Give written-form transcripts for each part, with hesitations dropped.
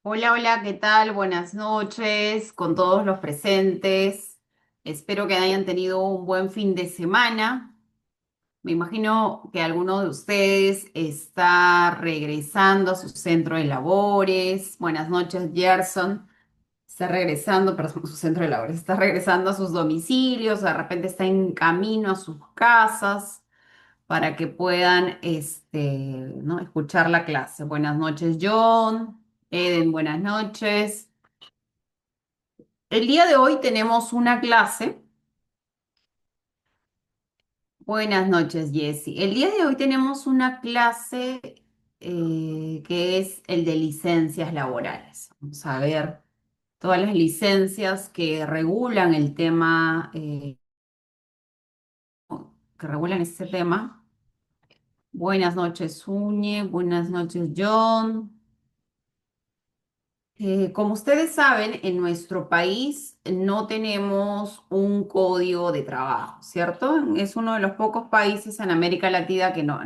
Hola, hola, ¿qué tal? Buenas noches con todos los presentes. Espero que hayan tenido un buen fin de semana. Me imagino que alguno de ustedes está regresando a su centro de labores. Buenas noches, Gerson. Está regresando, perdón, a su centro de labores. Está regresando a sus domicilios. De repente está en camino a sus casas para que puedan, ¿no? escuchar la clase. Buenas noches, John. Eden, buenas noches. El día de hoy tenemos una clase. Buenas noches, Jessy. El día de hoy tenemos una clase que es el de licencias laborales. Vamos a ver todas las licencias que regulan el tema, que regulan este tema. Buenas noches, Uñe. Buenas noches, John. Como ustedes saben, en nuestro país no tenemos un código de trabajo, ¿cierto? Es uno de los pocos países en América Latina que no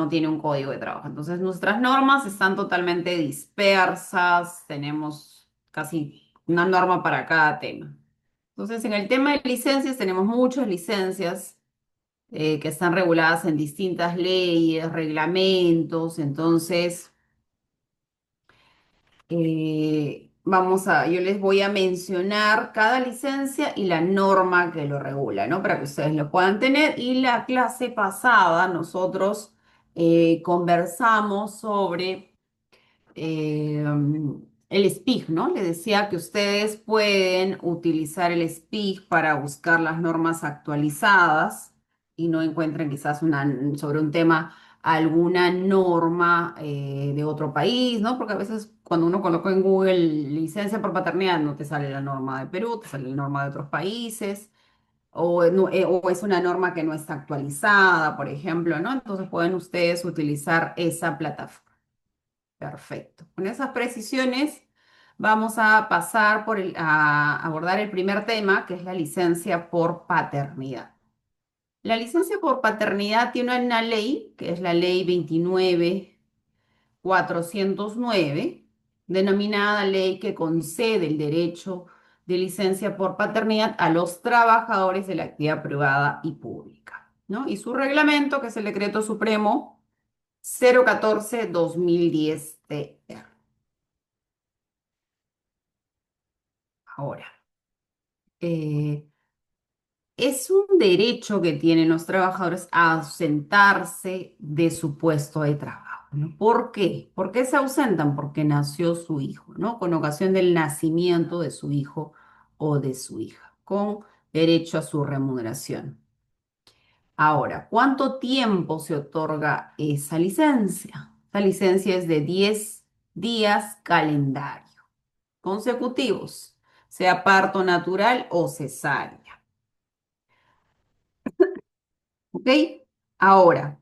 tiene un código de trabajo. Entonces, nuestras normas están totalmente dispersas, tenemos casi una norma para cada tema. Entonces, en el tema de licencias, tenemos muchas licencias que están reguladas en distintas leyes, reglamentos. Entonces, yo les voy a mencionar cada licencia y la norma que lo regula, ¿no? Para que ustedes lo puedan tener. Y la clase pasada nosotros conversamos sobre el SPIG, ¿no? Le decía que ustedes pueden utilizar el SPIG para buscar las normas actualizadas y no encuentren quizás sobre un tema alguna norma de otro país, ¿no? Porque a veces cuando uno coloca en Google licencia por paternidad no te sale la norma de Perú, te sale la norma de otros países. O es una norma que no está actualizada, por ejemplo, ¿no? Entonces pueden ustedes utilizar esa plataforma. Perfecto. Con esas precisiones vamos a pasar a abordar el primer tema, que es la licencia por paternidad. La licencia por paternidad tiene una ley, que es la ley 29.409, denominada ley que concede el derecho de licencia por paternidad a los trabajadores de la actividad privada y pública, ¿no? Y su reglamento, que es el Decreto Supremo 014/2010 TR. Ahora, eh, es un derecho que tienen los trabajadores a ausentarse de su puesto de trabajo, ¿no? ¿Por qué? ¿Por qué se ausentan? Porque nació su hijo, ¿no? Con ocasión del nacimiento de su hijo o de su hija, con derecho a su remuneración. Ahora, ¿cuánto tiempo se otorga esa licencia? Esa licencia es de 10 días calendario consecutivos, sea parto natural o cesárea. ¿Ok? Ahora,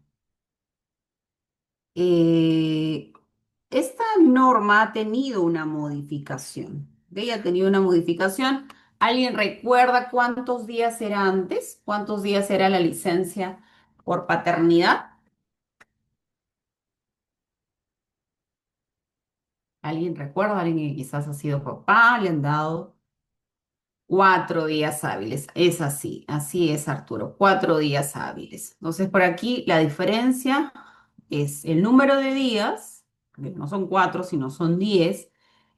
eh, esta norma ha tenido una modificación. ¿Ok? Ha tenido una modificación. ¿Alguien recuerda cuántos días era antes? ¿Cuántos días era la licencia por paternidad? ¿Alguien recuerda? ¿Alguien que quizás ha sido papá? ¿Le han dado? 4 días hábiles, es así es Arturo, 4 días hábiles. Entonces, por aquí la diferencia es el número de días, que no son 4, sino son 10.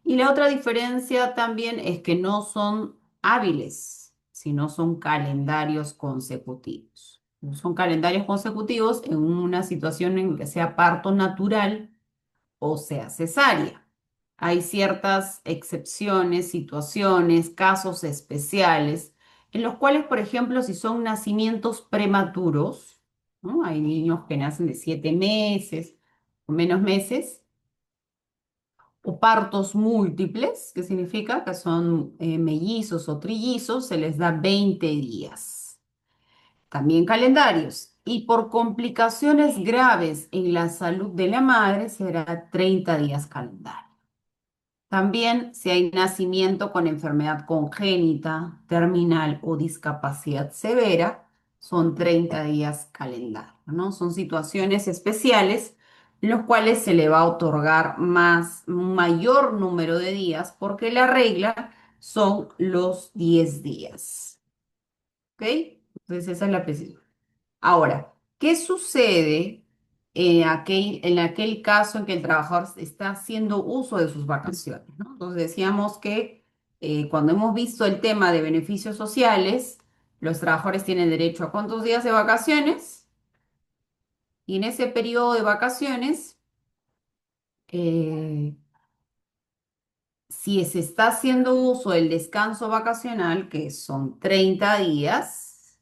Y la otra diferencia también es que no son hábiles, sino son calendarios consecutivos. No son calendarios consecutivos en una situación en que sea parto natural o sea cesárea. Hay ciertas excepciones, situaciones, casos especiales, en los cuales, por ejemplo, si son nacimientos prematuros, ¿no? Hay niños que nacen de 7 meses o menos meses, o partos múltiples, que significa que son mellizos o trillizos, se les da 20 días. También calendarios. Y por complicaciones graves en la salud de la madre será 30 días calendario. También si hay nacimiento con enfermedad congénita, terminal o discapacidad severa, son 30 días calendario, ¿no? Son situaciones especiales en los cuales se le va a otorgar un mayor número de días, porque la regla son los 10 días. ¿Ok? Entonces esa es la precisión. Ahora, ¿qué sucede en aquel caso en que el trabajador está haciendo uso de sus vacaciones, ¿no? Entonces decíamos que cuando hemos visto el tema de beneficios sociales, los trabajadores tienen derecho a cuántos días de vacaciones y en ese periodo de vacaciones, eh, si se está haciendo uso del descanso vacacional, que son 30 días,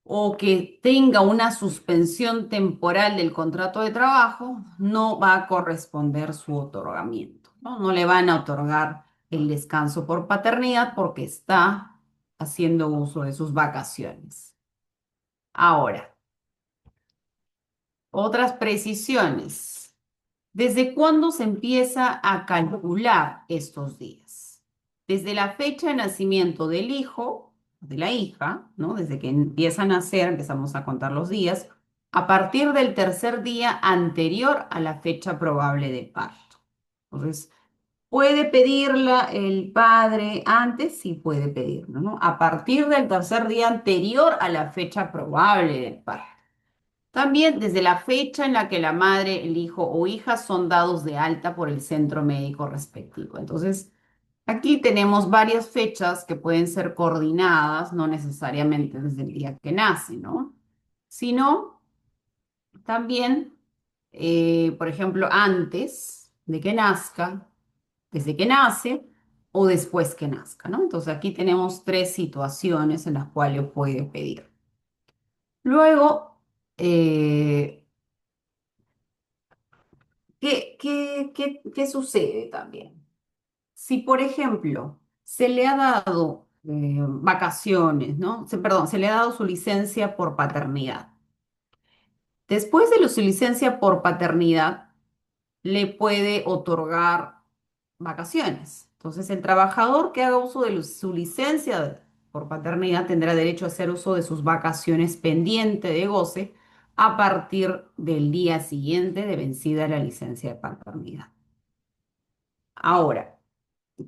o que tenga una suspensión temporal del contrato de trabajo, no va a corresponder su otorgamiento, ¿no? No le van a otorgar el descanso por paternidad porque está haciendo uso de sus vacaciones. Ahora, otras precisiones. ¿Desde cuándo se empieza a calcular estos días? Desde la fecha de nacimiento del hijo, de la hija, ¿no? Desde que empieza a nacer, empezamos a contar los días, a partir del tercer día anterior a la fecha probable de parto. Entonces, ¿puede pedirla el padre antes? Sí puede pedirlo, ¿no? A partir del tercer día anterior a la fecha probable del parto. También desde la fecha en la que la madre, el hijo o hija son dados de alta por el centro médico respectivo. Entonces, aquí tenemos varias fechas que pueden ser coordinadas, no necesariamente desde el día que nace, ¿no? Sino también, por ejemplo, antes de que nazca, desde que nace o después que nazca, ¿no? Entonces, aquí tenemos tres situaciones en las cuales puede pedir. Luego, eh, ¿qué sucede también? Si, por ejemplo, se le ha dado vacaciones, ¿no? Perdón, se le ha dado su licencia por paternidad. Después de su licencia por paternidad, le puede otorgar vacaciones. Entonces, el trabajador que haga uso de su licencia por paternidad tendrá derecho a hacer uso de sus vacaciones pendiente de goce a partir del día siguiente de vencida la licencia de paternidad. Ahora,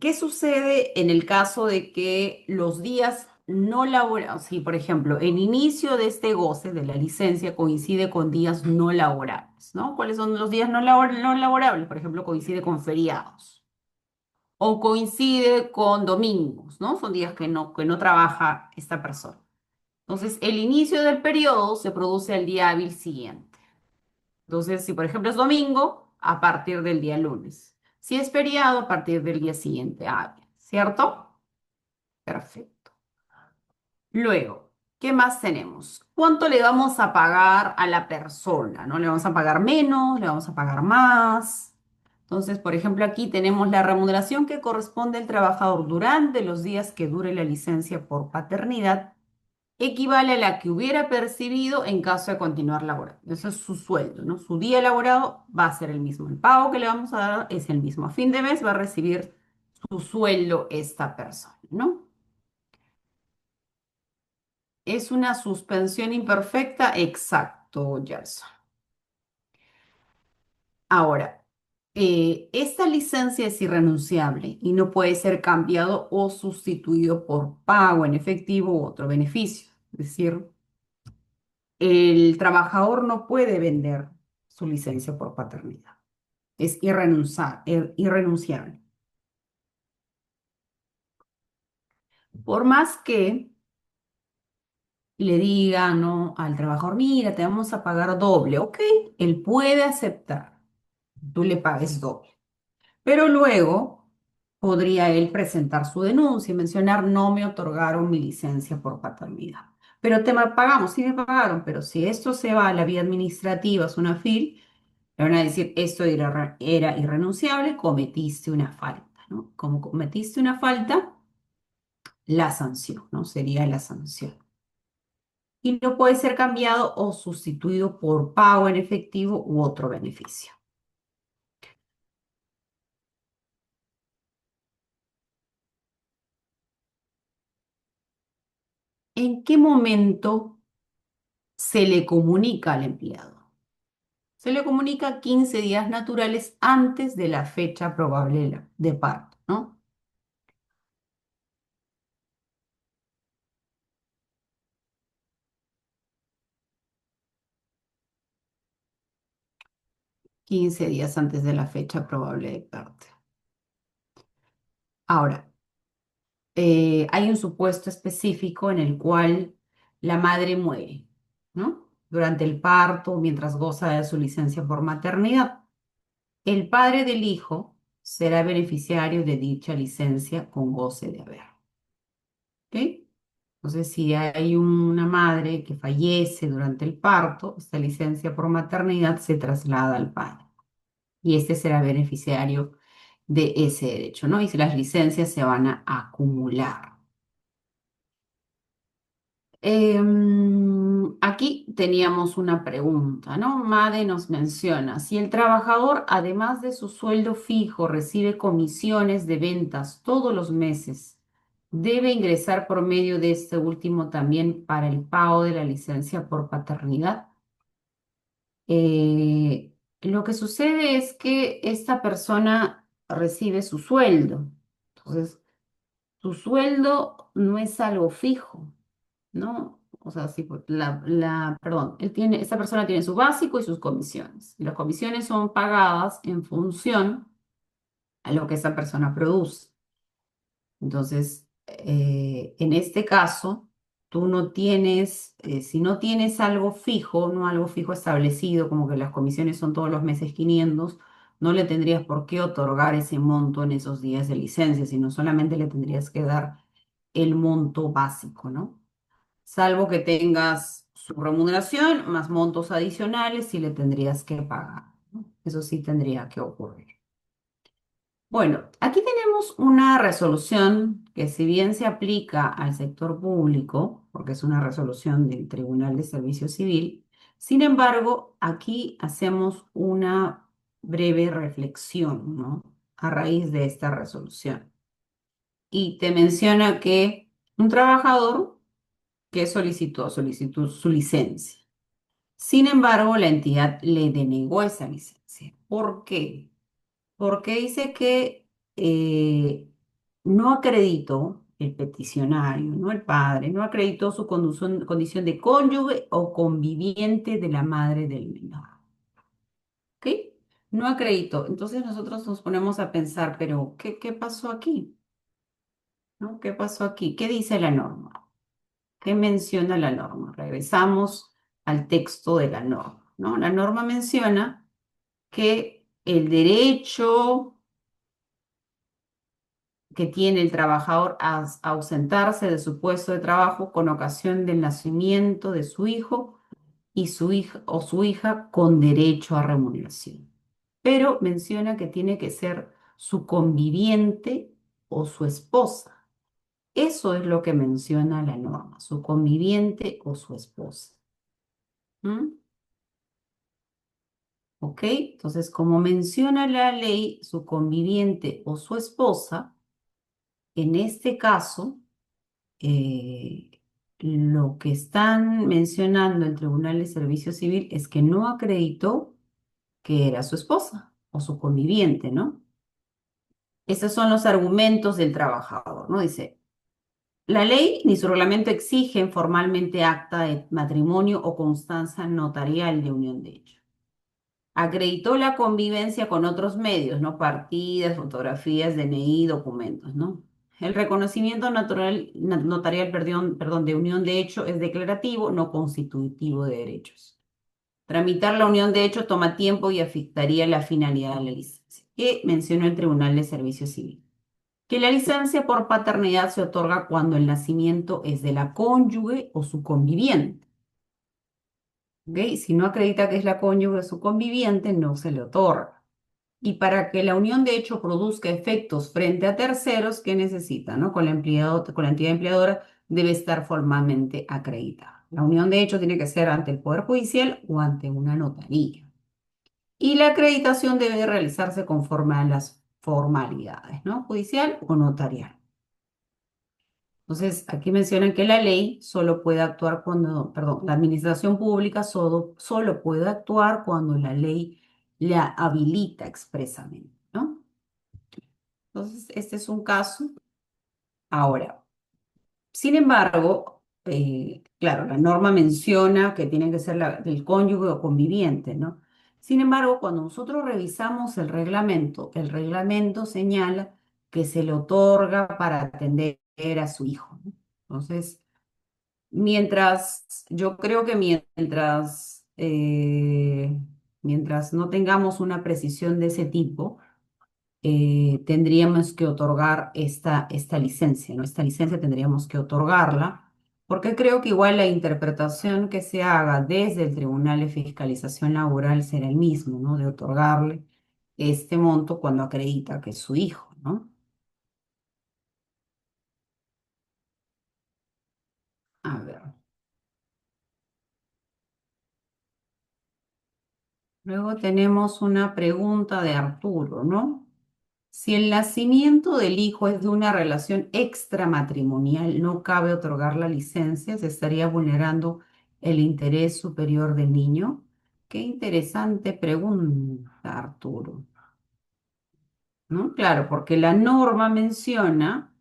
¿qué sucede en el caso de que los días no laborables, si por ejemplo el inicio de este goce de la licencia coincide con días no laborables, ¿no? ¿Cuáles son los días no laborables? Por ejemplo, coincide con feriados o coincide con domingos, ¿no? Son días que no trabaja esta persona. Entonces, el inicio del periodo se produce al día hábil siguiente. Entonces, si por ejemplo es domingo, a partir del día lunes. Si es feriado, a partir del día siguiente hábil, ¿cierto? Perfecto. Luego, ¿qué más tenemos? ¿Cuánto le vamos a pagar a la persona? ¿No? ¿Le vamos a pagar menos? ¿Le vamos a pagar más? Entonces, por ejemplo, aquí tenemos la remuneración que corresponde al trabajador durante los días que dure la licencia por paternidad equivale a la que hubiera percibido en caso de continuar laborando. Eso es su sueldo, ¿no? Su día laborado va a ser el mismo. El pago que le vamos a dar es el mismo. A fin de mes va a recibir su sueldo esta persona, ¿no? ¿Es una suspensión imperfecta? Exacto, Gerson. Ahora, esta licencia es irrenunciable y no puede ser cambiado o sustituido por pago en efectivo u otro beneficio. Es decir, el trabajador no puede vender su licencia por paternidad. Es irrenunciable. Por más que le diga, ¿no? Al trabajador, mira, te vamos a pagar doble. Ok, él puede aceptar. Tú le pagues doble. Pero luego podría él presentar su denuncia y mencionar, no me otorgaron mi licencia por paternidad. Pero pagamos, sí me pagaron, pero si esto se va a la vía administrativa, es una FIL, le van a decir, esto era irrenunciable, cometiste una falta, ¿no? Como cometiste una falta, la sanción, ¿no? Sería la sanción. Y no puede ser cambiado o sustituido por pago en efectivo u otro beneficio. ¿En qué momento se le comunica al empleado. Se le comunica 15 días naturales antes de la fecha probable de parto, ¿no? 15 días antes de la fecha probable de parto. Ahora, hay un supuesto específico en el cual la madre muere, ¿no? Durante el parto, mientras goza de su licencia por maternidad. El padre del hijo será beneficiario de dicha licencia con goce de haber. ¿Ok? Entonces, si hay una madre que fallece durante el parto, esta licencia por maternidad se traslada al padre y este será beneficiario de ese derecho, ¿no? Y si las licencias se van a acumular. Aquí teníamos una pregunta, ¿no? Made nos menciona, si el trabajador, además de su sueldo fijo, recibe comisiones de ventas todos los meses, ¿debe ingresar por medio de este último también para el pago de la licencia por paternidad? Lo que sucede es que esta persona recibe su sueldo. Entonces, su sueldo no es algo fijo. ¿No? O sea, sí, perdón, esta persona tiene su básico y sus comisiones. Y las comisiones son pagadas en función a lo que esa persona produce. Entonces, en este caso, tú no tienes, si no tienes algo fijo, no algo fijo establecido, como que las comisiones son todos los meses 500, no le tendrías por qué otorgar ese monto en esos días de licencia, sino solamente le tendrías que dar el monto básico, ¿no? Salvo que tengas su remuneración más montos adicionales, sí le tendrías que pagar, ¿no? Eso sí tendría que ocurrir. Bueno, aquí tenemos una resolución que si bien se aplica al sector público, porque es una resolución del Tribunal de Servicio Civil, sin embargo, aquí hacemos una breve reflexión, ¿no? A raíz de esta resolución. Y te menciona que un trabajador que solicitó su licencia. Sin embargo, la entidad le denegó esa licencia. ¿Por qué? Porque dice que no acreditó el peticionario, no el padre, no acreditó su condición de cónyuge o conviviente de la madre del menor. ¿Ok? No acreditó. Entonces nosotros nos ponemos a pensar, pero ¿qué pasó aquí? ¿No? ¿Qué pasó aquí? ¿Qué dice la norma? ¿Qué menciona la norma? Regresamos al texto de la norma, ¿no? La norma menciona que el derecho que tiene el trabajador a ausentarse de su puesto de trabajo con ocasión del nacimiento de su hijo y su hija o su hija con derecho a remuneración. Pero menciona que tiene que ser su conviviente o su esposa. Eso es lo que menciona la norma, su conviviente o su esposa. ¿Mm? ¿Ok? Entonces, como menciona la ley, su conviviente o su esposa, en este caso, eh, lo que están mencionando el Tribunal de Servicio Civil es que no acreditó que era su esposa o su conviviente, ¿no? Esos son los argumentos del trabajador, ¿no? Dice, la ley ni su reglamento exigen formalmente acta de matrimonio o constancia notarial de unión de hecho. Acreditó la convivencia con otros medios, ¿no? Partidas, fotografías, DNI, documentos, ¿no? El reconocimiento notarial, perdón, de unión de hecho es declarativo, no constitutivo de derechos. Tramitar la unión de hecho toma tiempo y afectaría la finalidad de la licencia. Que mencionó el Tribunal de Servicio Civil. Que la licencia por paternidad se otorga cuando el nacimiento es de la cónyuge o su conviviente. ¿Ok? Si no acredita que es la cónyuge o su conviviente, no se le otorga. Y para que la unión de hecho produzca efectos frente a terceros, ¿qué necesita? ¿No? Con la entidad empleadora debe estar formalmente acreditada. La unión de hecho tiene que ser ante el Poder Judicial o ante una notaría. Y la acreditación debe realizarse conforme a las formalidades, ¿no? Judicial o notarial. Entonces, aquí mencionan que la ley solo puede actuar cuando, perdón, la administración pública solo puede actuar cuando la ley la habilita expresamente, ¿no? Entonces, este es un caso. Ahora, sin embargo, claro, la norma menciona que tiene que ser del cónyuge o conviviente, ¿no? Sin embargo, cuando nosotros revisamos el reglamento señala que se le otorga para atender a su hijo, ¿no? Entonces, yo creo que mientras no tengamos una precisión de ese tipo, tendríamos que otorgar esta licencia, ¿no? Esta licencia tendríamos que otorgarla, porque creo que igual la interpretación que se haga desde el Tribunal de Fiscalización Laboral será el mismo, ¿no? De otorgarle este monto cuando acredita que es su hijo, ¿no? A ver, luego tenemos una pregunta de Arturo, ¿no? Si el nacimiento del hijo es de una relación extramatrimonial, no cabe otorgar la licencia, se estaría vulnerando el interés superior del niño. Qué interesante pregunta, Arturo, ¿no? Claro, porque la norma menciona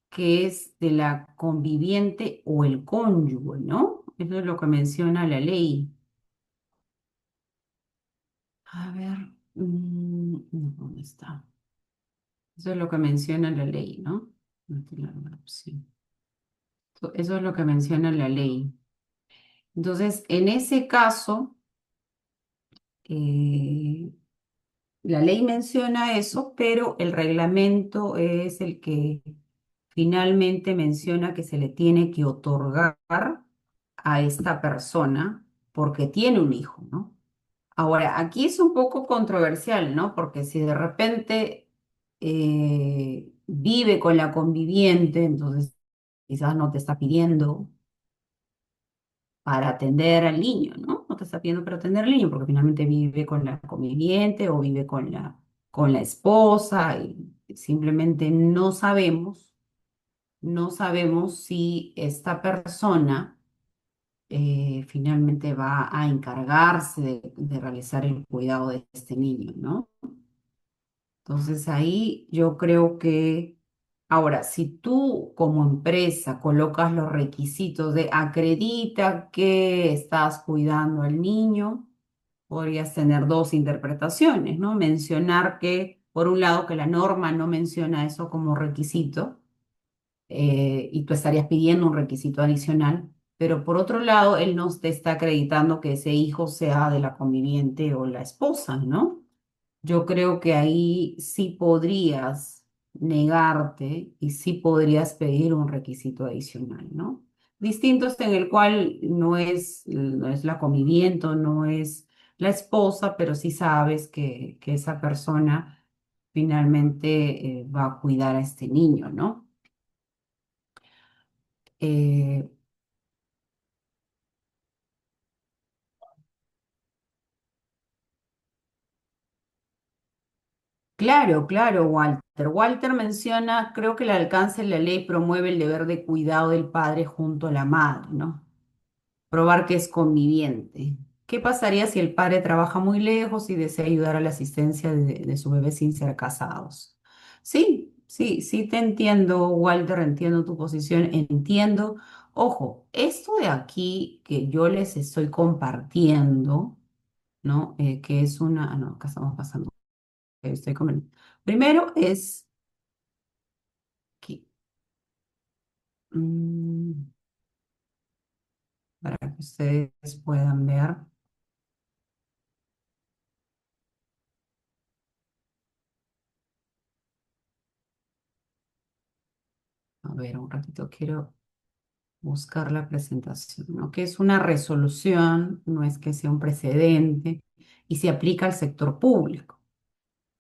que es de la conviviente o el cónyuge, ¿no? Eso es lo que menciona la ley. A ver, no, ¿dónde está? Eso es lo que menciona la ley, ¿no? No tiene la opción. Eso es lo que menciona la ley. Entonces, en ese caso, eh, la ley menciona eso, pero el reglamento es el que finalmente menciona que se le tiene que otorgar a esta persona porque tiene un hijo, ¿no? Ahora, aquí es un poco controversial, ¿no? Porque si de repente vive con la conviviente, entonces quizás no te está pidiendo para atender al niño, ¿no? No te está pidiendo para atender al niño porque finalmente vive con la conviviente o vive con la esposa y simplemente no sabemos si esta persona finalmente va a encargarse de realizar el cuidado de este niño, ¿no? Entonces ahí yo creo que, ahora, si tú como empresa colocas los requisitos de acredita que estás cuidando al niño, podrías tener dos interpretaciones, ¿no? Mencionar que, por un lado, que la norma no menciona eso como requisito, y tú estarías pidiendo un requisito adicional, pero por otro lado, él no te está acreditando que ese hijo sea de la conviviente o la esposa, ¿no? Yo creo que ahí sí podrías negarte y sí podrías pedir un requisito adicional, ¿no? Distinto es en el cual no es la conviviente, no es la esposa, pero sí sabes que esa persona finalmente va a cuidar a este niño, ¿no? Eh, claro, claro, Walter. Walter menciona, creo que el alcance de la ley promueve el deber de cuidado del padre junto a la madre, ¿no? Probar que es conviviente. ¿Qué pasaría si el padre trabaja muy lejos y desea ayudar a la asistencia de su bebé sin ser casados? Sí, sí, sí te entiendo, Walter, entiendo tu posición, entiendo. Ojo, esto de aquí que yo les estoy compartiendo, ¿no? Que es no, acá estamos pasando, estoy comentando. Primero es que, mm, para que ustedes puedan ver, a ver, un ratito quiero buscar la presentación, ¿no? Que es una resolución, no es que sea un precedente y se aplica al sector público.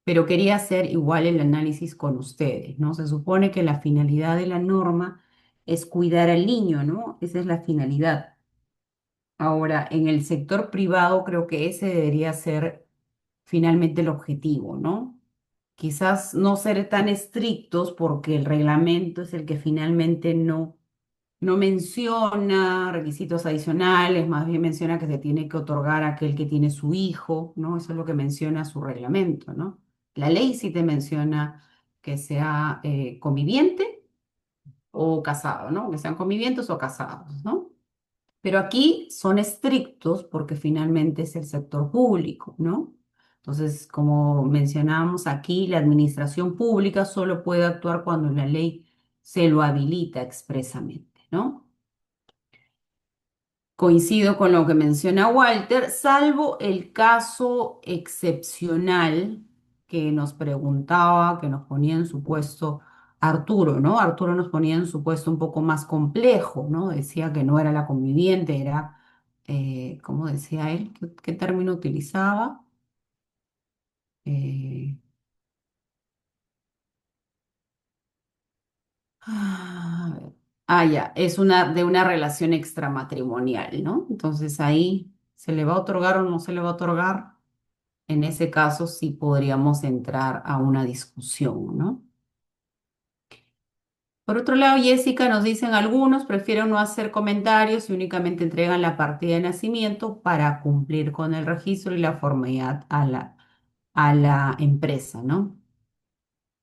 Pero quería hacer igual el análisis con ustedes, ¿no? Se supone que la finalidad de la norma es cuidar al niño, ¿no? Esa es la finalidad. Ahora, en el sector privado creo que ese debería ser finalmente el objetivo, ¿no? quizás no ser tan estrictos porque el reglamento es el que finalmente no menciona requisitos adicionales, más bien menciona que se tiene que otorgar a aquel que tiene su hijo, ¿no? Eso es lo que menciona su reglamento, ¿no? La ley sí te menciona que sea conviviente o casado, ¿no? Que sean convivientes o casados, ¿no? Pero aquí son estrictos porque finalmente es el sector público, ¿no? Entonces, como mencionábamos aquí, la administración pública solo puede actuar cuando la ley se lo habilita expresamente, ¿no? Coincido con lo que menciona Walter, salvo el caso excepcional que nos preguntaba, que nos ponía en su puesto Arturo, ¿no? Arturo nos ponía en su puesto un poco más complejo, ¿no? Decía que no era la conviviente, era, ¿cómo decía él? ¿Qué término utilizaba? Eh, ah, ya, es de una relación extramatrimonial, ¿no? Entonces ahí, ¿se le va a otorgar o no se le va a otorgar? En ese caso sí podríamos entrar a una discusión, ¿no? Por otro lado, Jessica nos dicen algunos prefieren no hacer comentarios y únicamente entregan la partida de nacimiento para cumplir con el registro y la formalidad a la empresa, ¿no?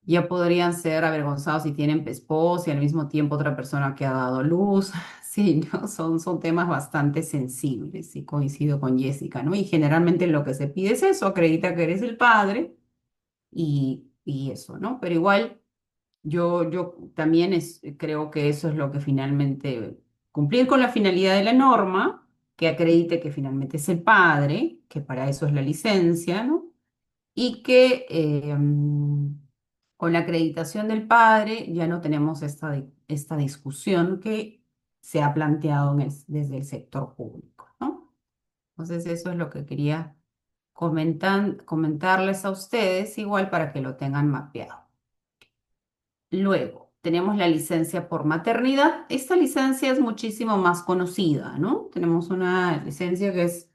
Ya podrían ser avergonzados si tienen esposa y al mismo tiempo otra persona que ha dado luz. Sí, ¿no? Son temas bastante sensibles y coincido con Jessica, ¿no? Y generalmente lo que se pide es eso, acredita que eres el padre y eso, ¿no? Pero igual yo también creo que eso es lo que finalmente, cumplir con la finalidad de la norma, que acredite que finalmente es el padre, que para eso es la licencia, ¿no? Y que con la acreditación del padre ya no tenemos esta discusión que se ha planteado desde el sector público, ¿no? Entonces eso es lo que quería comentarles a ustedes, igual para que lo tengan mapeado. Luego, tenemos la licencia por maternidad. Esta licencia es muchísimo más conocida, ¿no? Tenemos una licencia que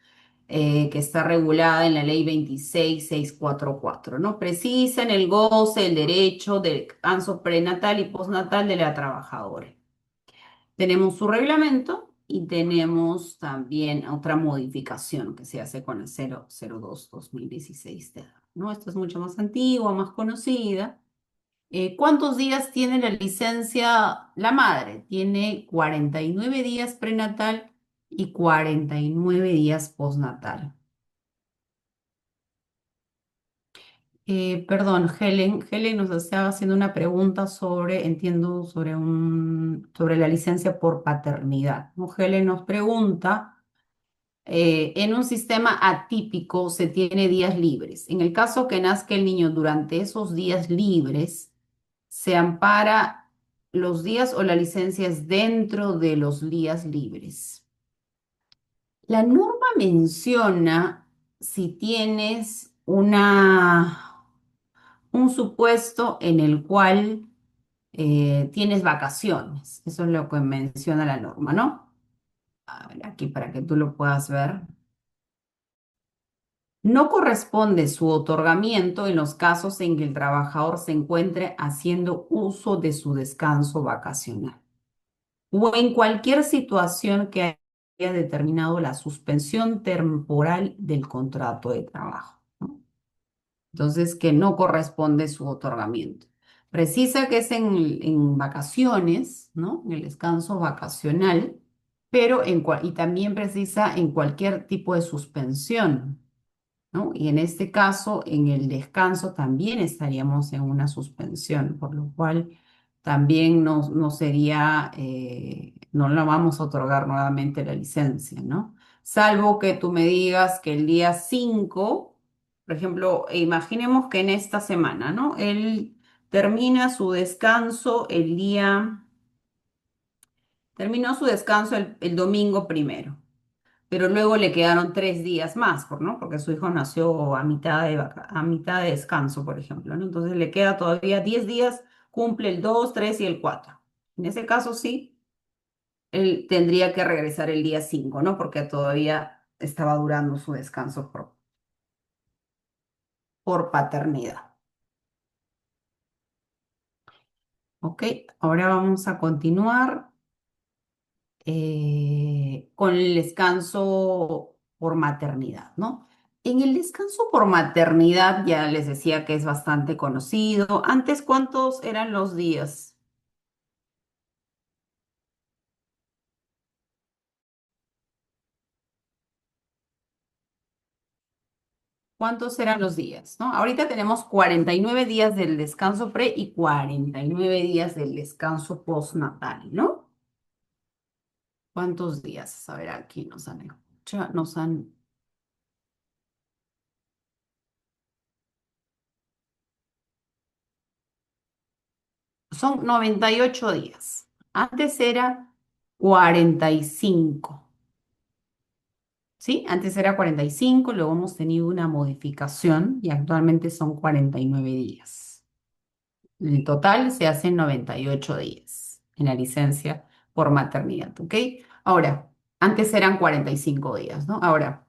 está regulada en la ley 26644, ¿no? Precisa en el goce, el derecho del descanso prenatal y postnatal de la trabajadora. Tenemos su reglamento y tenemos también otra modificación que se hace con el 002-2016, ¿no? Esta es mucho más antigua, más conocida. ¿Cuántos días tiene la licencia la madre? Tiene 49 días prenatal y 49 días postnatal. Perdón, Helen nos estaba haciendo una pregunta sobre, entiendo, sobre la licencia por paternidad, ¿no? Helen nos pregunta, en un sistema atípico se tiene días libres. En el caso que nazca el niño durante esos días libres, ¿se ampara los días o la licencia es dentro de los días libres? La norma menciona si tienes un supuesto en el cual tienes vacaciones. Eso es lo que menciona la norma, ¿no? A ver, aquí para que tú lo puedas ver. No corresponde su otorgamiento en los casos en que el trabajador se encuentre haciendo uso de su descanso vacacional o en cualquier situación que haya determinado la suspensión temporal del contrato de trabajo, ¿no? Entonces, que no corresponde su otorgamiento. Precisa que es en vacaciones, ¿no? En el descanso vacacional, pero y también precisa en cualquier tipo de suspensión, ¿no? Y en este caso, en el descanso también estaríamos en una suspensión, por lo cual también no sería, no la vamos a otorgar nuevamente la licencia, ¿no? Salvo que tú me digas que el día 5, por ejemplo, imaginemos que en esta semana, ¿no? Él termina su descanso terminó su descanso el domingo primero, pero luego le quedaron 3 días más, ¿no? Porque su hijo nació a mitad de descanso, por ejemplo, ¿no? Entonces le queda todavía 10 días, cumple el 2, 3 y el 4. En ese caso sí, él tendría que regresar el día 5, ¿no? Porque todavía estaba durando su descanso por paternidad. Ok, ahora vamos a continuar con el descanso por maternidad, ¿no? En el descanso por maternidad ya les decía que es bastante conocido. Antes, ¿cuántos eran los días? ¿Cuántos eran los días, no? Ahorita tenemos 49 días del descanso pre y 49 días del descanso postnatal, ¿no? ¿Cuántos días? A ver, aquí nos han, son 98 días. Antes era 45, ¿sí? Antes era 45, luego hemos tenido una modificación y actualmente son 49 días. En total se hacen 98 días en la licencia por maternidad, ¿ok? Ahora, antes eran 45 días, ¿no? Ahora,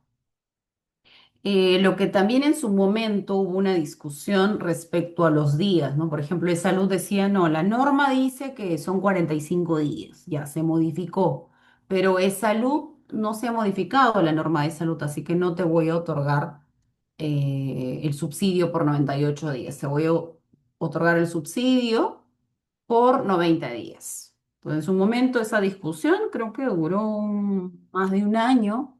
lo que también en su momento hubo una discusión respecto a los días, ¿no? Por ejemplo, de salud decía, no, la norma dice que son 45 días, ya se modificó, pero es salud no se ha modificado la norma de salud, así que no te voy a otorgar el subsidio por 98 días, te voy a otorgar el subsidio por 90 días. Entonces, en su momento esa discusión creo que duró más de un año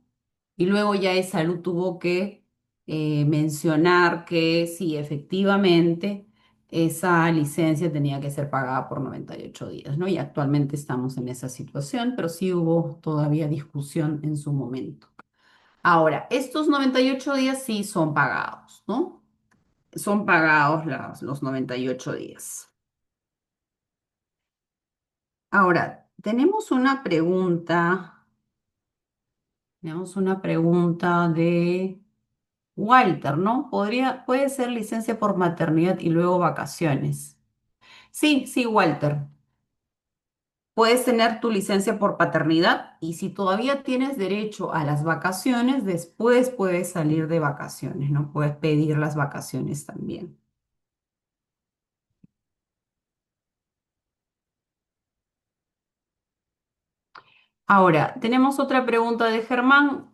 y luego ya de salud tuvo que mencionar que sí, efectivamente, esa licencia tenía que ser pagada por 98 días, ¿no? Y actualmente estamos en esa situación, pero sí hubo todavía discusión en su momento. Ahora, estos 98 días sí son pagados, ¿no? Son pagados los 98 días. Ahora, tenemos una pregunta de Walter, ¿no? Puede ser licencia por maternidad y luego vacaciones. Sí, sí, Walter. Puedes tener tu licencia por paternidad y si todavía tienes derecho a las vacaciones, después puedes salir de vacaciones, ¿no? Puedes pedir las vacaciones también. Ahora, tenemos otra pregunta de Germán.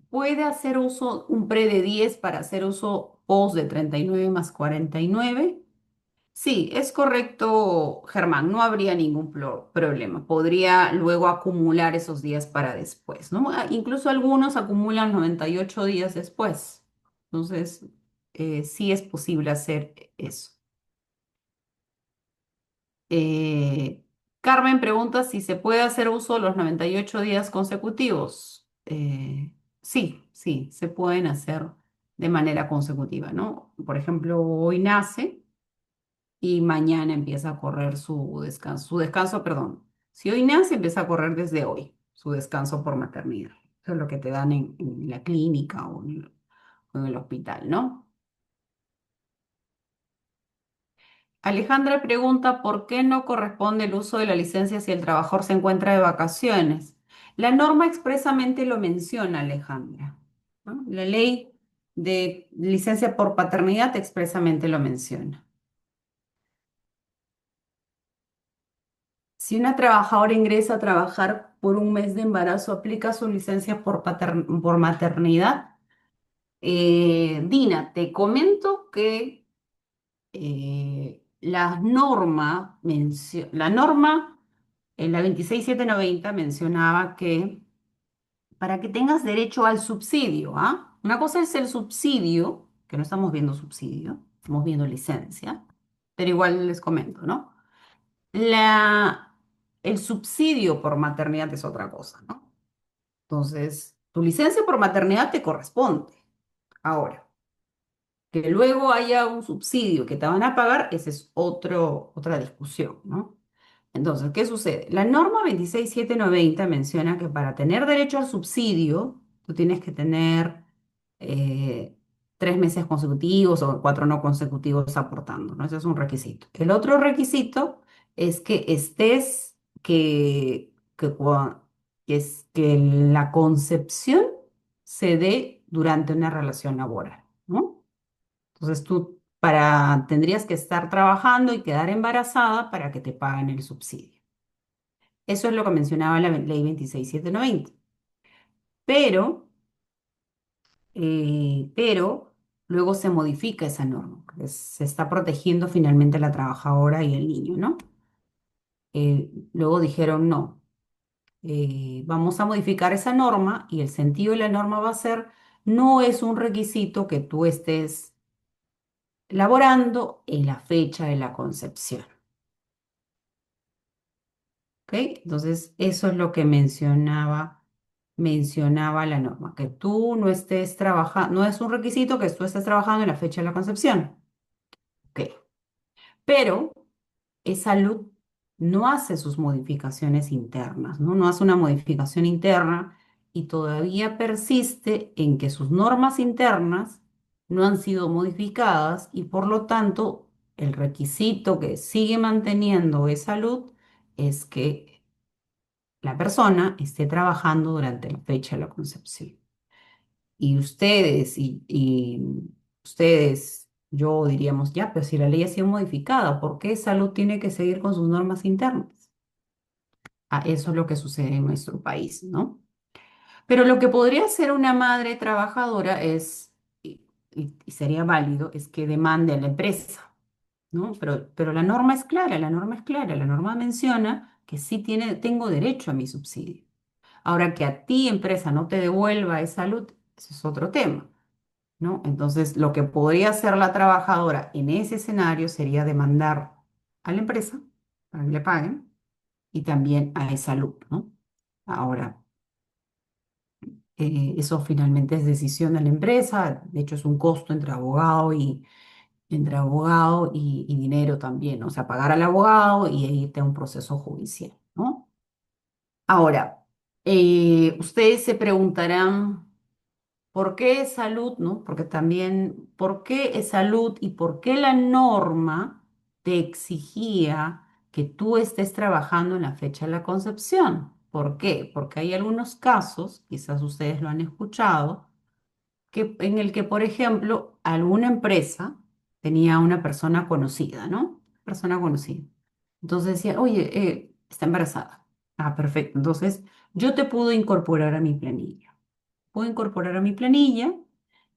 ¿Puede hacer uso un pre de 10 para hacer uso post de 39 más 49? Sí, es correcto, Germán, no habría ningún problema. Podría luego acumular esos días para después, ¿no? Incluso algunos acumulan 98 días después. Entonces, sí es posible hacer eso. Eh, Carmen pregunta si se puede hacer uso de los 98 días consecutivos. Sí, sí, se pueden hacer de manera consecutiva, ¿no? Por ejemplo, hoy nace y mañana empieza a correr su descanso, perdón. Si hoy nace, empieza a correr desde hoy, su descanso por maternidad. Eso es lo que te dan en la clínica o en el hospital, ¿no? Alejandra pregunta por qué no corresponde el uso de la licencia si el trabajador se encuentra de vacaciones. La norma expresamente lo menciona, Alejandra, ¿no? La ley de licencia por paternidad expresamente lo menciona. Si una trabajadora ingresa a trabajar por un mes de embarazo, aplica su licencia por maternidad. Dina, te comento que la norma en la 26790 mencionaba que para que tengas derecho al subsidio, ¿ah? Una cosa es el subsidio, que no estamos viendo subsidio, estamos viendo licencia, pero igual les comento, ¿no? La, el subsidio por maternidad es otra cosa, ¿no? Entonces, tu licencia por maternidad te corresponde. Ahora, que luego haya un subsidio que te van a pagar, esa es otra discusión, ¿no? Entonces, ¿qué sucede? La norma 26790 menciona que para tener derecho al subsidio, tú tienes que tener 3 meses consecutivos o 4 no consecutivos aportando, ¿no? Ese es un requisito. El otro requisito es que que la concepción se dé durante una relación laboral, ¿no? Entonces, tú tendrías que estar trabajando y quedar embarazada para que te paguen el subsidio. Eso es lo que mencionaba la ley 26790. Pero, pero luego se modifica esa norma, porque se está protegiendo finalmente a la trabajadora y el niño, ¿no? Luego dijeron no, vamos a modificar esa norma y el sentido de la norma va a ser, no es un requisito que tú estés laborando en la fecha de la concepción. ¿Ok? Entonces, eso es lo que mencionaba la norma, que tú no estés trabajando, no es un requisito que tú estés trabajando en la fecha de la concepción. ¿Ok? Pero salud no hace sus modificaciones internas, ¿no? No hace una modificación interna y todavía persiste en que sus normas internas no han sido modificadas y por lo tanto el requisito que sigue manteniendo salud es que la persona esté trabajando durante la fecha de la concepción. Y ustedes, yo diríamos, ya, pero si la ley ha sido modificada, ¿por qué salud tiene que seguir con sus normas internas? Eso es lo que sucede en nuestro país, ¿no? Pero lo que podría hacer una madre trabajadora es, y sería válido, es que demande a la empresa, ¿no? Pero la norma es clara, la norma es clara, la norma menciona que sí tengo derecho a mi subsidio. Ahora que a ti, empresa, no te devuelva esa salud, ese es otro tema, ¿no? Entonces, lo que podría hacer la trabajadora en ese escenario sería demandar a la empresa para que le paguen y también a esa salud, ¿no? Ahora, eso finalmente es decisión de la empresa, de hecho es un costo entre abogado y dinero también, ¿no? O sea, pagar al abogado y irte a un proceso judicial, ¿no? Ahora, ustedes se preguntarán, ¿por qué es salud, no? Porque también, ¿por qué es salud y por qué la norma te exigía que tú estés trabajando en la fecha de la concepción? ¿Por qué? Porque hay algunos casos, quizás ustedes lo han escuchado, en el que, por ejemplo, alguna empresa tenía una persona conocida, ¿no? Persona conocida. Entonces decía, oye, está embarazada. Ah, perfecto. Entonces, yo te puedo incorporar a mi planilla. Puedo incorporar a mi planilla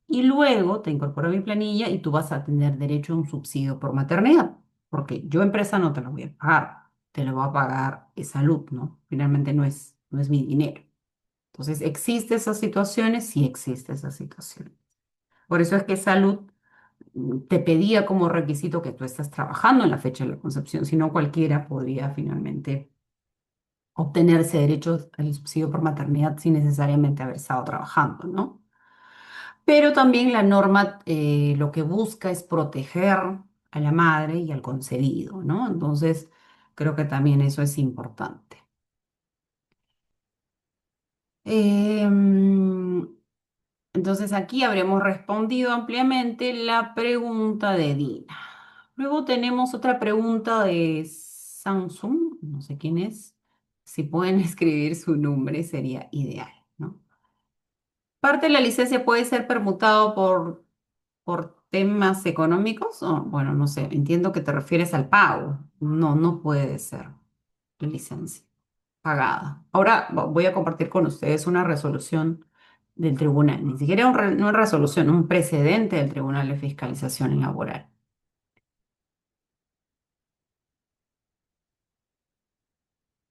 y luego te incorporo a mi planilla y tú vas a tener derecho a un subsidio por maternidad, porque yo empresa no te lo voy a pagar, te lo va a pagar salud, ¿no? Finalmente no es mi dinero. Entonces, ¿existe esas situaciones? Sí existe esa situación. Por eso es que salud te pedía como requisito que tú estés trabajando en la fecha de la concepción, si no cualquiera podría finalmente obtener ese derecho al subsidio por maternidad sin necesariamente haber estado trabajando, ¿no? Pero también la norma lo que busca es proteger a la madre y al concebido, ¿no? Entonces, creo que también eso es importante. Em, entonces, aquí habremos respondido ampliamente la pregunta de Dina. Luego tenemos otra pregunta de Samsung, no sé quién es. Si pueden escribir su nombre sería ideal, ¿no? Parte de la licencia puede ser permutado por temas económicos, o, bueno, no sé, entiendo que te refieres al pago. No, no puede ser la licencia pagada. Ahora voy a compartir con ustedes una resolución del tribunal, ni siquiera una resolución, un precedente del Tribunal de Fiscalización Laboral.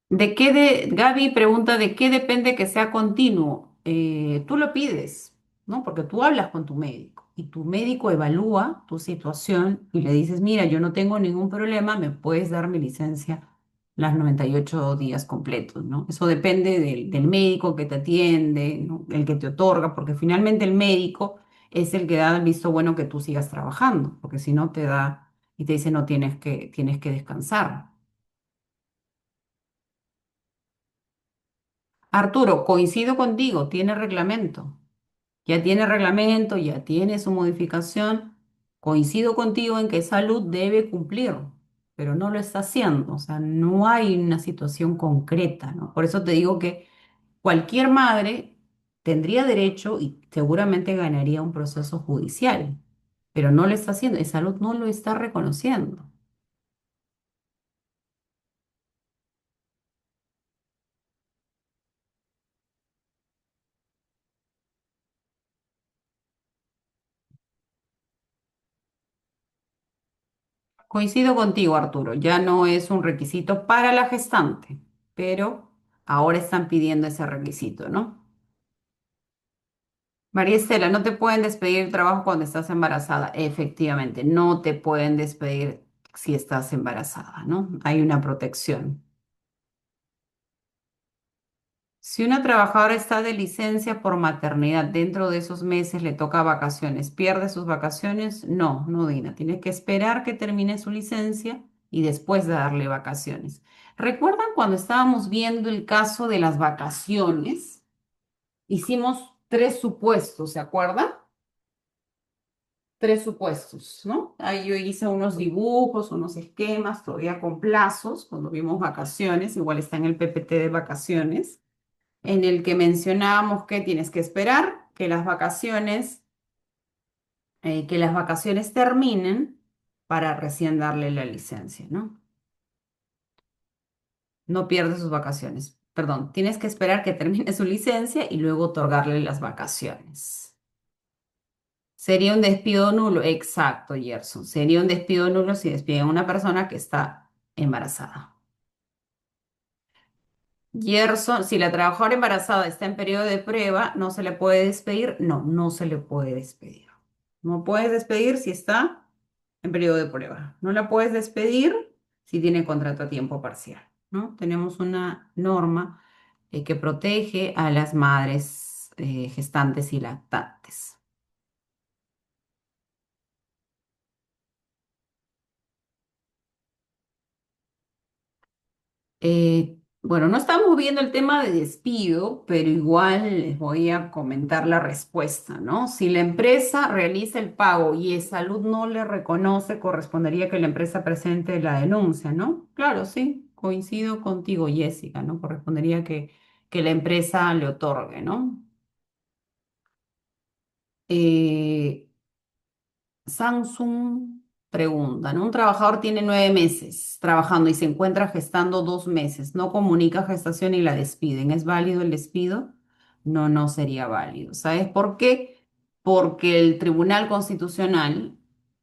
Gaby pregunta de qué depende que sea continuo. Tú lo pides, ¿no? Porque tú hablas con tu médico y tu médico evalúa tu situación y le dices, mira, yo no tengo ningún problema, me puedes dar mi licencia las 98 días completos, ¿no? Eso depende del médico que te atiende, ¿no? El que te otorga, porque finalmente el médico es el que da el visto bueno que tú sigas trabajando, porque si no te da y te dice, no, tienes que descansar. Arturo, coincido contigo, tiene reglamento. Ya tiene reglamento, ya tiene su modificación. Coincido contigo en que salud debe cumplir, pero no lo está haciendo. O sea, no hay una situación concreta, ¿no? Por eso te digo que cualquier madre tendría derecho y seguramente ganaría un proceso judicial. pero no lo está haciendo, salud no lo está reconociendo. Coincido contigo, Arturo, ya no es un requisito para la gestante, pero ahora están pidiendo ese requisito, ¿no? María Estela, no te pueden despedir del trabajo cuando estás embarazada. Efectivamente, no te pueden despedir si estás embarazada, ¿no? Hay una protección. Si una trabajadora está de licencia por maternidad, dentro de esos meses le toca vacaciones, ¿pierde sus vacaciones? No, no, Dina. Tiene que esperar que termine su licencia y después darle vacaciones. ¿Recuerdan cuando estábamos viendo el caso de las vacaciones? Hicimos tres supuestos, ¿se acuerdan? Tres supuestos, ¿no? Ahí yo hice unos dibujos, unos esquemas, todavía con plazos, cuando vimos vacaciones, igual está en el PPT de vacaciones, en el que mencionábamos que tienes que esperar que las vacaciones terminen para recién darle la licencia, ¿no? No pierde sus vacaciones. Perdón, tienes que esperar que termine su licencia y luego otorgarle las vacaciones. Sería un despido nulo, exacto, Gerson. Sería un despido nulo si despiden a una persona que está embarazada. Gerson, si la trabajadora embarazada está en periodo de prueba, ¿no se le puede despedir? No, no se le puede despedir. No puedes despedir si está en periodo de prueba. No la puedes despedir si tiene contrato a tiempo parcial, ¿no? Tenemos una norma que protege a las madres gestantes y lactantes. Bueno, no estamos viendo el tema de despido, pero igual les voy a comentar la respuesta, ¿no? Si la empresa realiza el pago y el salud no le reconoce, correspondería que la empresa presente la denuncia, ¿no? Claro, sí, coincido contigo, Jessica, ¿no? Correspondería que la empresa le otorgue, ¿no? Eh, Samsung pregunta, ¿no? Un trabajador tiene 9 meses trabajando y se encuentra gestando 2 meses. No comunica gestación y la despiden. ¿Es válido el despido? No, no sería válido. ¿Sabes por qué? Porque el Tribunal Constitucional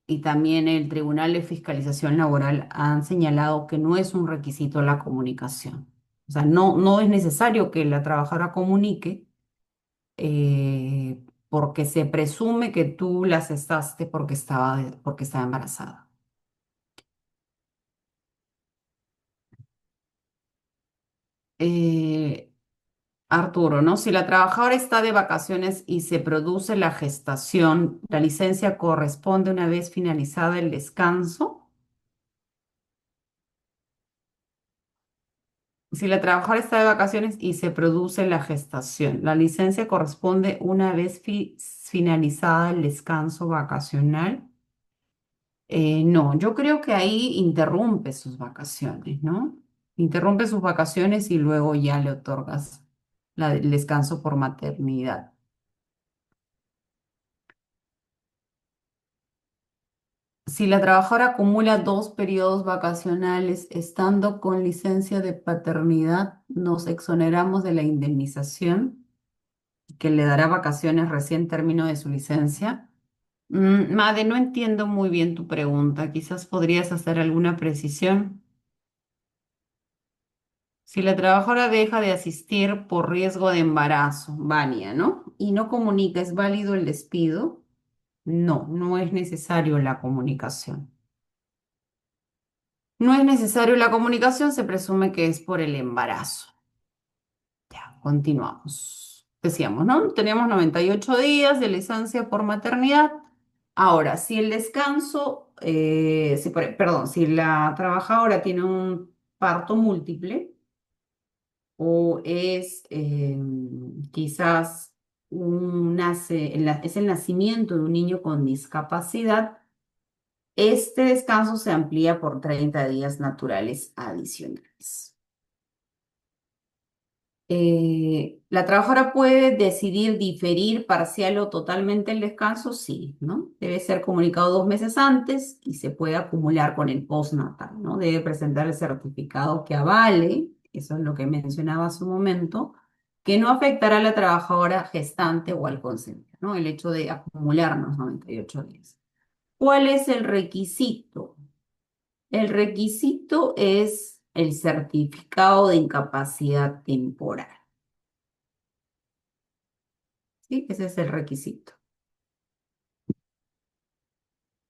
y también el Tribunal de Fiscalización Laboral han señalado que no es un requisito la comunicación. O sea, no, no es necesario que la trabajadora comunique porque se presume que tú la cestaste porque estaba embarazada. Eh, Arturo, ¿no? Si la trabajadora está de vacaciones y se produce la gestación, la licencia corresponde una vez finalizada el descanso. Si la trabajadora está de vacaciones y se produce la gestación, la licencia corresponde una vez finalizada el descanso vacacional. No, yo creo que ahí interrumpe sus vacaciones, ¿no? Interrumpe sus vacaciones y luego ya le otorgas el descanso por maternidad. Si la trabajadora acumula 2 periodos vacacionales estando con licencia de paternidad, nos exoneramos de la indemnización que le dará vacaciones recién término de su licencia. Made, no entiendo muy bien tu pregunta. Quizás podrías hacer alguna precisión. Si la trabajadora deja de asistir por riesgo de embarazo, Vania, ¿no? Y no comunica, ¿es válido el despido? No, no es necesario la comunicación. No es necesario la comunicación, se presume que es por el embarazo. Ya, continuamos. Decíamos, ¿no? Teníamos 98 días de licencia por maternidad. Ahora, si el descanso, perdón, si la trabajadora tiene un parto múltiple, o es quizás es el nacimiento de un niño con discapacidad, este descanso se amplía por 30 días naturales adicionales. ¿La trabajadora puede decidir diferir parcial o totalmente el descanso? Sí, ¿no? Debe ser comunicado 2 meses antes y se puede acumular con el postnatal, ¿no? Debe presentar el certificado que avale, eso es lo que mencionaba hace un momento, que no afectará a la trabajadora gestante o al consentido, ¿no? El hecho de acumular los 98 días. ¿Cuál es el requisito? El requisito es el certificado de incapacidad temporal. ¿Sí? Ese es el requisito.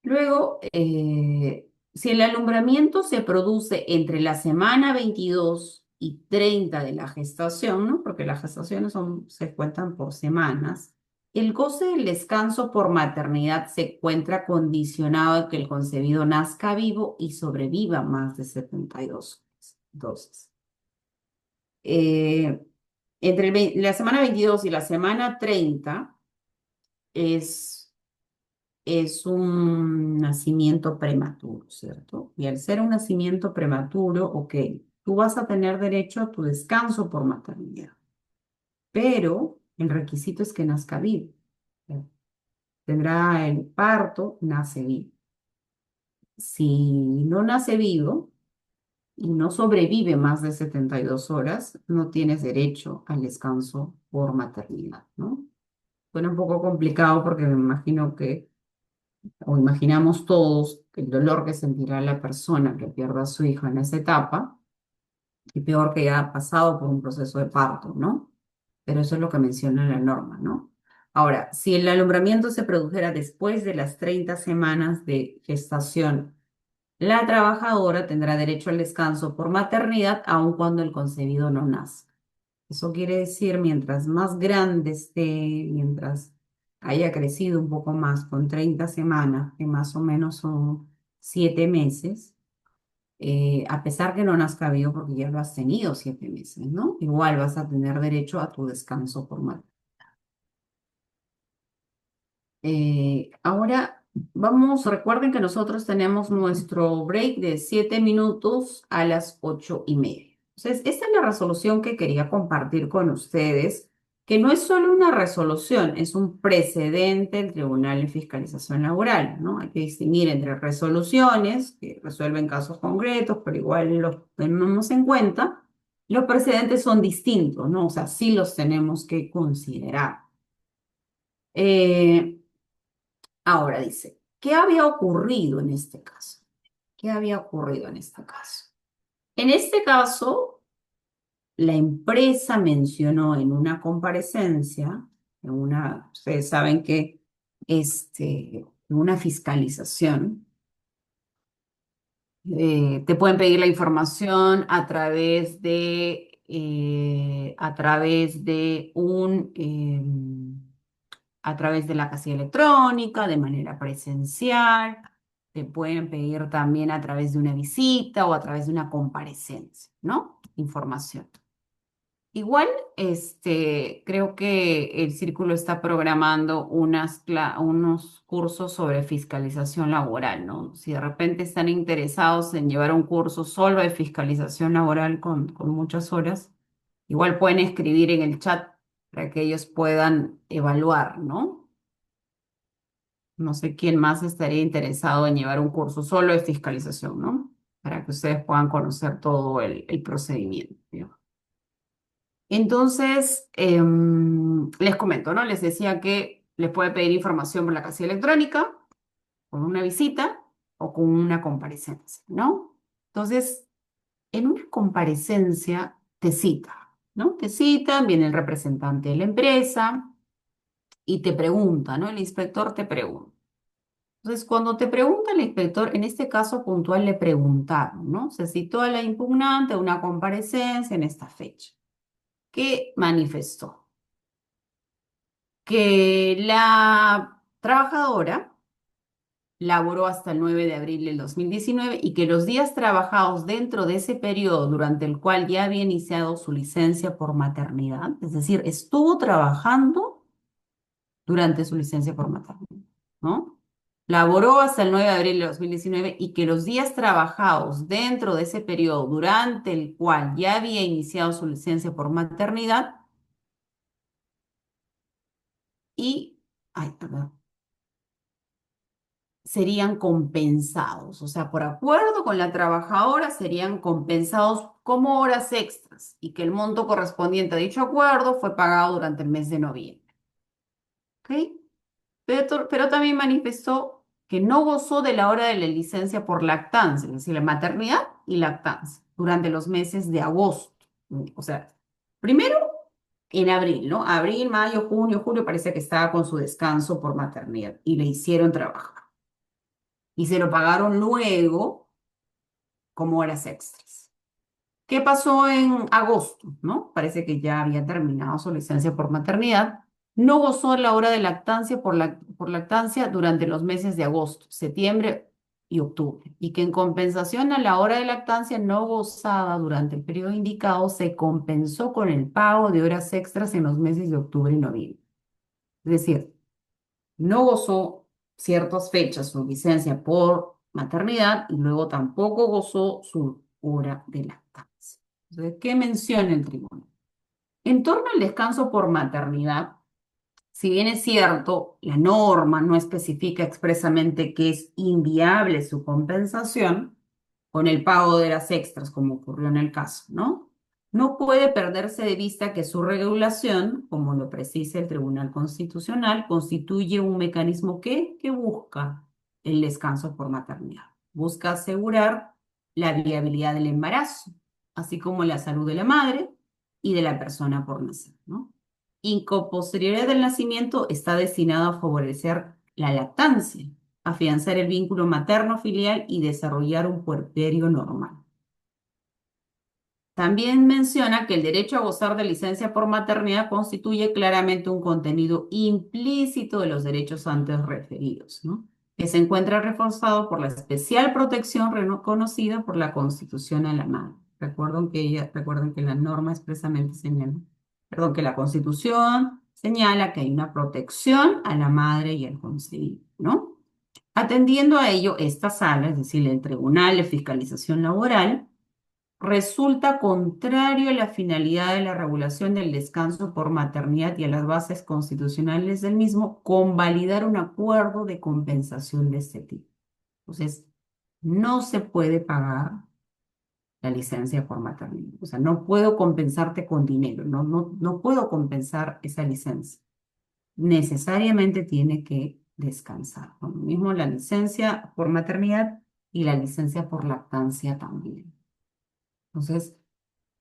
Luego, si el alumbramiento se produce entre la semana 22 y 30 de la gestación, ¿no? Porque las gestaciones se cuentan por semanas, el goce del descanso por maternidad se encuentra condicionado a que el concebido nazca vivo y sobreviva más de 72 dosis. Eh, entre la semana 22 y la semana 30 es un nacimiento prematuro, ¿cierto? Y al ser un nacimiento prematuro, ok, tú vas a tener derecho a tu descanso por maternidad, pero el requisito es que nazca vivo. ¿Cierto? Tendrá el parto, nace vivo. Si no nace vivo y no sobrevive más de 72 horas, no tienes derecho al descanso por maternidad, ¿no? Suena un poco complicado porque me imagino que o imaginamos todos el dolor que sentirá la persona que pierda a su hijo en esa etapa, y peor que ya ha pasado por un proceso de parto, ¿no? Pero eso es lo que menciona la norma, ¿no? Ahora, si el alumbramiento se produjera después de las 30 semanas de gestación, la trabajadora tendrá derecho al descanso por maternidad aun cuando el concebido no nazca. Eso quiere decir, mientras más grande esté, mientras haya crecido un poco más, con 30 semanas, que más o menos son 7 meses, a pesar que no nazca vivo porque ya lo has tenido 7 meses, ¿no? Igual vas a tener derecho a tu descanso por maternidad. Ahora recuerden que nosotros tenemos nuestro break de 7 minutos a las 8:30. Entonces, esta es la resolución que quería compartir con ustedes, que no es solo una resolución, es un precedente del Tribunal de Fiscalización Laboral, ¿no? Hay que distinguir entre resoluciones que resuelven casos concretos, pero igual los tenemos en cuenta. Los precedentes son distintos, ¿no? O sea, sí los tenemos que considerar. Eh, Ahora dice, ¿qué había ocurrido en este caso? ¿Qué había ocurrido en este caso? En este caso, la empresa mencionó en una comparecencia, ustedes saben que en una fiscalización, te pueden pedir la información a través de la casilla electrónica, de manera presencial, te pueden pedir también a través de una visita o a través de una comparecencia, ¿no? Información. Igual, creo que el Círculo está programando unos cursos sobre fiscalización laboral, ¿no? Si de repente están interesados en llevar un curso solo de fiscalización laboral con muchas horas, igual pueden escribir en el chat para que ellos puedan evaluar, ¿no? No sé quién más estaría interesado en llevar un curso solo de fiscalización, ¿no? Para que ustedes puedan conocer todo el procedimiento, ¿no? Entonces, les comento, ¿no? Les decía que les puede pedir información por la casilla electrónica, con una visita o con una comparecencia, ¿no? Entonces, en una comparecencia te cita, ¿no? Te citan, viene el representante de la empresa y te pregunta, ¿no? El inspector te pregunta. Entonces, cuando te pregunta el inspector, en este caso puntual le preguntaron, ¿no? Se citó a la impugnante a una comparecencia en esta fecha. ¿Qué manifestó? Que la trabajadora laboró hasta el 9 de abril del 2019 y que los días trabajados dentro de ese periodo durante el cual ya había iniciado su licencia por maternidad, es decir, estuvo trabajando durante su licencia por maternidad, ¿no? laboró hasta el 9 de abril de 2019 y que los días trabajados dentro de ese periodo durante el cual ya había iniciado su licencia por maternidad y, ay, perdón, serían compensados, o sea, por acuerdo con la trabajadora serían compensados como horas extras y que el monto correspondiente a dicho acuerdo fue pagado durante el mes de noviembre. ¿Ok? Pero también manifestó que no gozó de la hora de la licencia por lactancia, es decir, la maternidad y lactancia, durante los meses de agosto. O sea, primero en abril, ¿no? Abril, mayo, junio, julio, parece que estaba con su descanso por maternidad y le hicieron trabajar. Y se lo pagaron luego como horas extras. ¿Qué pasó en agosto? ¿No? Parece que ya había terminado su licencia por maternidad. No gozó la hora de lactancia por lactancia durante los meses de agosto, septiembre y octubre. Y que en compensación a la hora de lactancia no gozada durante el periodo indicado, se compensó con el pago de horas extras en los meses de octubre y noviembre. Es decir, no gozó ciertas fechas su licencia por maternidad y luego tampoco gozó su hora de lactancia. Entonces, ¿qué menciona el tribunal? En torno al descanso por maternidad, si bien es cierto, la norma no especifica expresamente que es inviable su compensación con el pago de las extras, como ocurrió en el caso, ¿no? No puede perderse de vista que su regulación, como lo precisa el Tribunal Constitucional, constituye un mecanismo que busca el descanso por maternidad. Busca asegurar la viabilidad del embarazo, así como la salud de la madre y de la persona por nacer, ¿no? Y con posterioridad del nacimiento está destinado a favorecer la lactancia, afianzar el vínculo materno-filial y desarrollar un puerperio normal. También menciona que el derecho a gozar de licencia por maternidad constituye claramente un contenido implícito de los derechos antes referidos, ¿no? Que se encuentra reforzado por la especial protección reconocida por la Constitución a la madre. Recuerden que la norma expresamente señala, perdón, que la Constitución señala que hay una protección a la madre y al concebido, ¿no? Atendiendo a ello, esta sala, es decir, el Tribunal de Fiscalización Laboral, resulta contrario a la finalidad de la regulación del descanso por maternidad y a las bases constitucionales del mismo, convalidar un acuerdo de compensación de este tipo. Entonces, no se puede pagar la licencia por maternidad. O sea, no puedo compensarte con dinero, no puedo compensar esa licencia. Necesariamente tiene que descansar. Lo mismo la licencia por maternidad y la licencia por lactancia también. Entonces,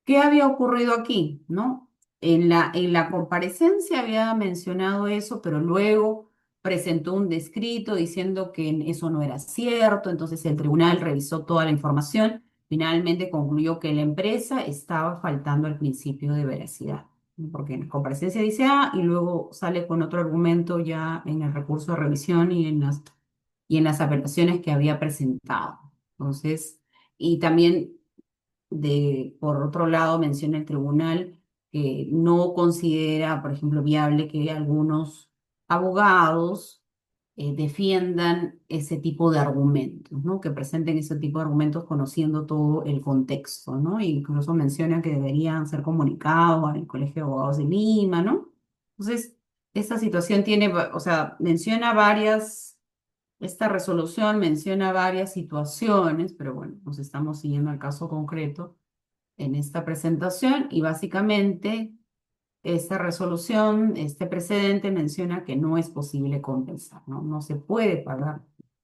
¿qué había ocurrido aquí? ¿No? En la comparecencia había mencionado eso, pero luego presentó un descrito diciendo que eso no era cierto, entonces el tribunal revisó toda la información, finalmente concluyó que la empresa estaba faltando al principio de veracidad, ¿no? Porque en la comparecencia dice A y luego sale con otro argumento ya en el recurso de revisión y en las apelaciones que había presentado. Entonces, y también por otro lado, menciona el tribunal que no considera, por ejemplo, viable que algunos abogados defiendan ese tipo de argumentos, ¿no? Que presenten ese tipo de argumentos conociendo todo el contexto, ¿no? E incluso menciona que deberían ser comunicados al Colegio de Abogados de Lima, ¿no? Entonces, esta situación tiene, o sea, menciona esta resolución menciona varias situaciones, pero bueno, nos estamos siguiendo el caso concreto en esta presentación y básicamente esta resolución, este precedente menciona que no es posible compensar, ¿no? No se puede pagar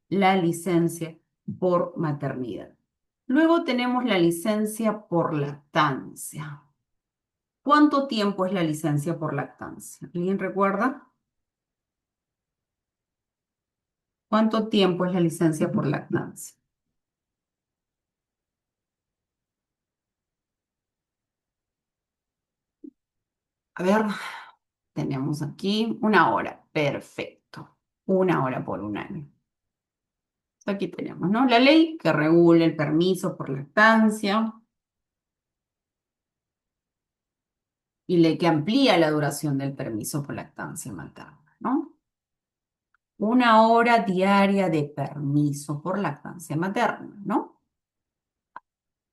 la licencia por maternidad. Luego tenemos la licencia por lactancia. ¿Cuánto tiempo es la licencia por lactancia? ¿Alguien recuerda? ¿Cuánto tiempo es la licencia por lactancia? A ver, tenemos aquí 1 hora. Perfecto. 1 hora por un año. Aquí tenemos, ¿no? La ley que regula el permiso por lactancia y ley que amplía la duración del permiso por lactancia materna, ¿no? una hora diaria de permiso por lactancia materna, ¿no?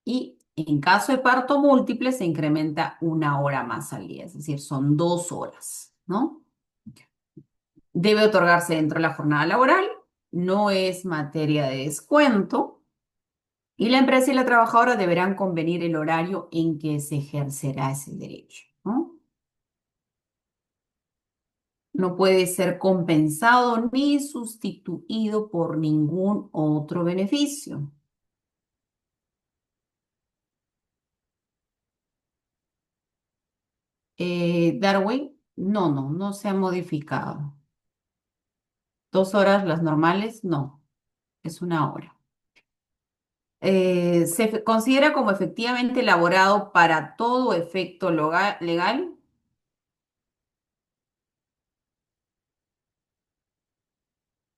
Y en caso de parto múltiple se incrementa una hora más al día, es decir, son 2 horas, ¿no? Debe otorgarse dentro de la jornada laboral, no es materia de descuento y la empresa y la trabajadora deberán convenir el horario en que se ejercerá ese derecho, ¿no? No puede ser compensado ni sustituido por ningún otro beneficio. Darwin, no se ha modificado. 2 horas las normales, no, es una hora. ¿Se considera como efectivamente elaborado para todo efecto legal?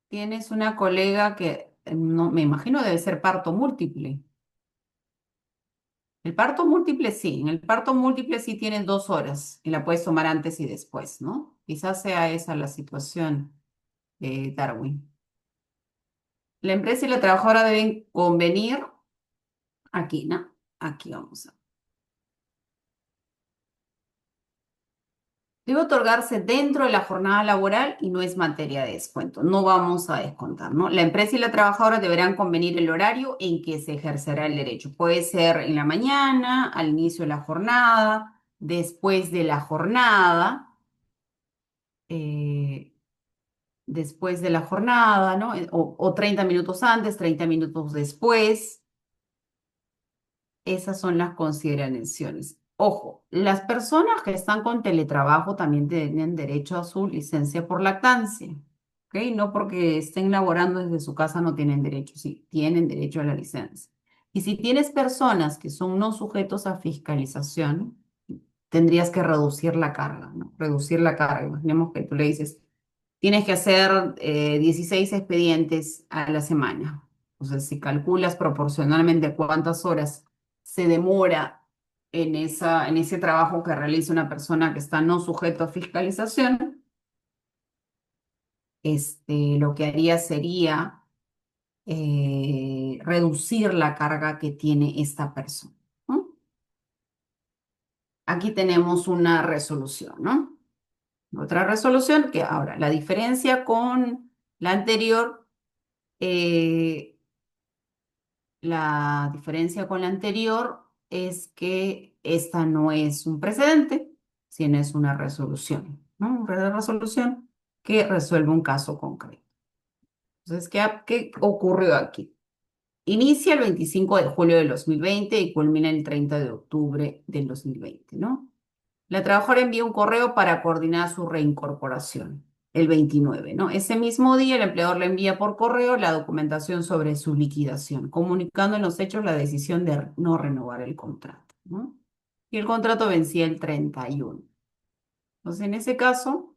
Tienes una colega que no, me imagino debe ser parto múltiple. El parto múltiple sí, en el parto múltiple sí tienes 2 horas y la puedes tomar antes y después, ¿no? Quizás sea esa la situación, Darwin. La empresa y la trabajadora deben convenir, aquí, ¿no? Aquí vamos a. Debe otorgarse dentro de la jornada laboral y no es materia de descuento. No vamos a descontar, ¿no? La empresa y la trabajadora deberán convenir el horario en que se ejercerá el derecho. Puede ser en la mañana, al inicio de la jornada, después de la jornada, eh, después de la jornada, ¿no? O 30 minutos antes, 30 minutos después. Esas son las consideraciones. Ojo, las personas que están con teletrabajo también tienen derecho a su licencia por lactancia, ¿ok? No porque estén laborando desde su casa no tienen derecho, sí, tienen derecho a la licencia. Y si tienes personas que son no sujetos a fiscalización, tendrías que reducir la carga, ¿no? Reducir la carga. Imaginemos que tú le dices, tienes que hacer 16 expedientes a la semana. Entonces, si calculas proporcionalmente cuántas horas se demora en ese trabajo que realiza una persona que está no sujeto a fiscalización, lo que haría sería reducir la carga que tiene esta persona, ¿no? Aquí tenemos una resolución, ¿no? Otra resolución que ahora, la diferencia con la anterior, eh, la diferencia con la anterior es que esta no es un precedente, sino es una resolución, ¿no? Una resolución que resuelve un caso concreto. Entonces, ¿qué ocurrió aquí? Inicia el 25 de julio del 2020 y culmina el 30 de octubre del 2020, ¿no? La trabajadora envía un correo para coordinar su reincorporación, el 29, ¿no? Ese mismo día el empleador le envía por correo la documentación sobre su liquidación, comunicando en los hechos la decisión de no renovar el contrato, ¿no? Y el contrato vencía el 31. Entonces, en ese caso,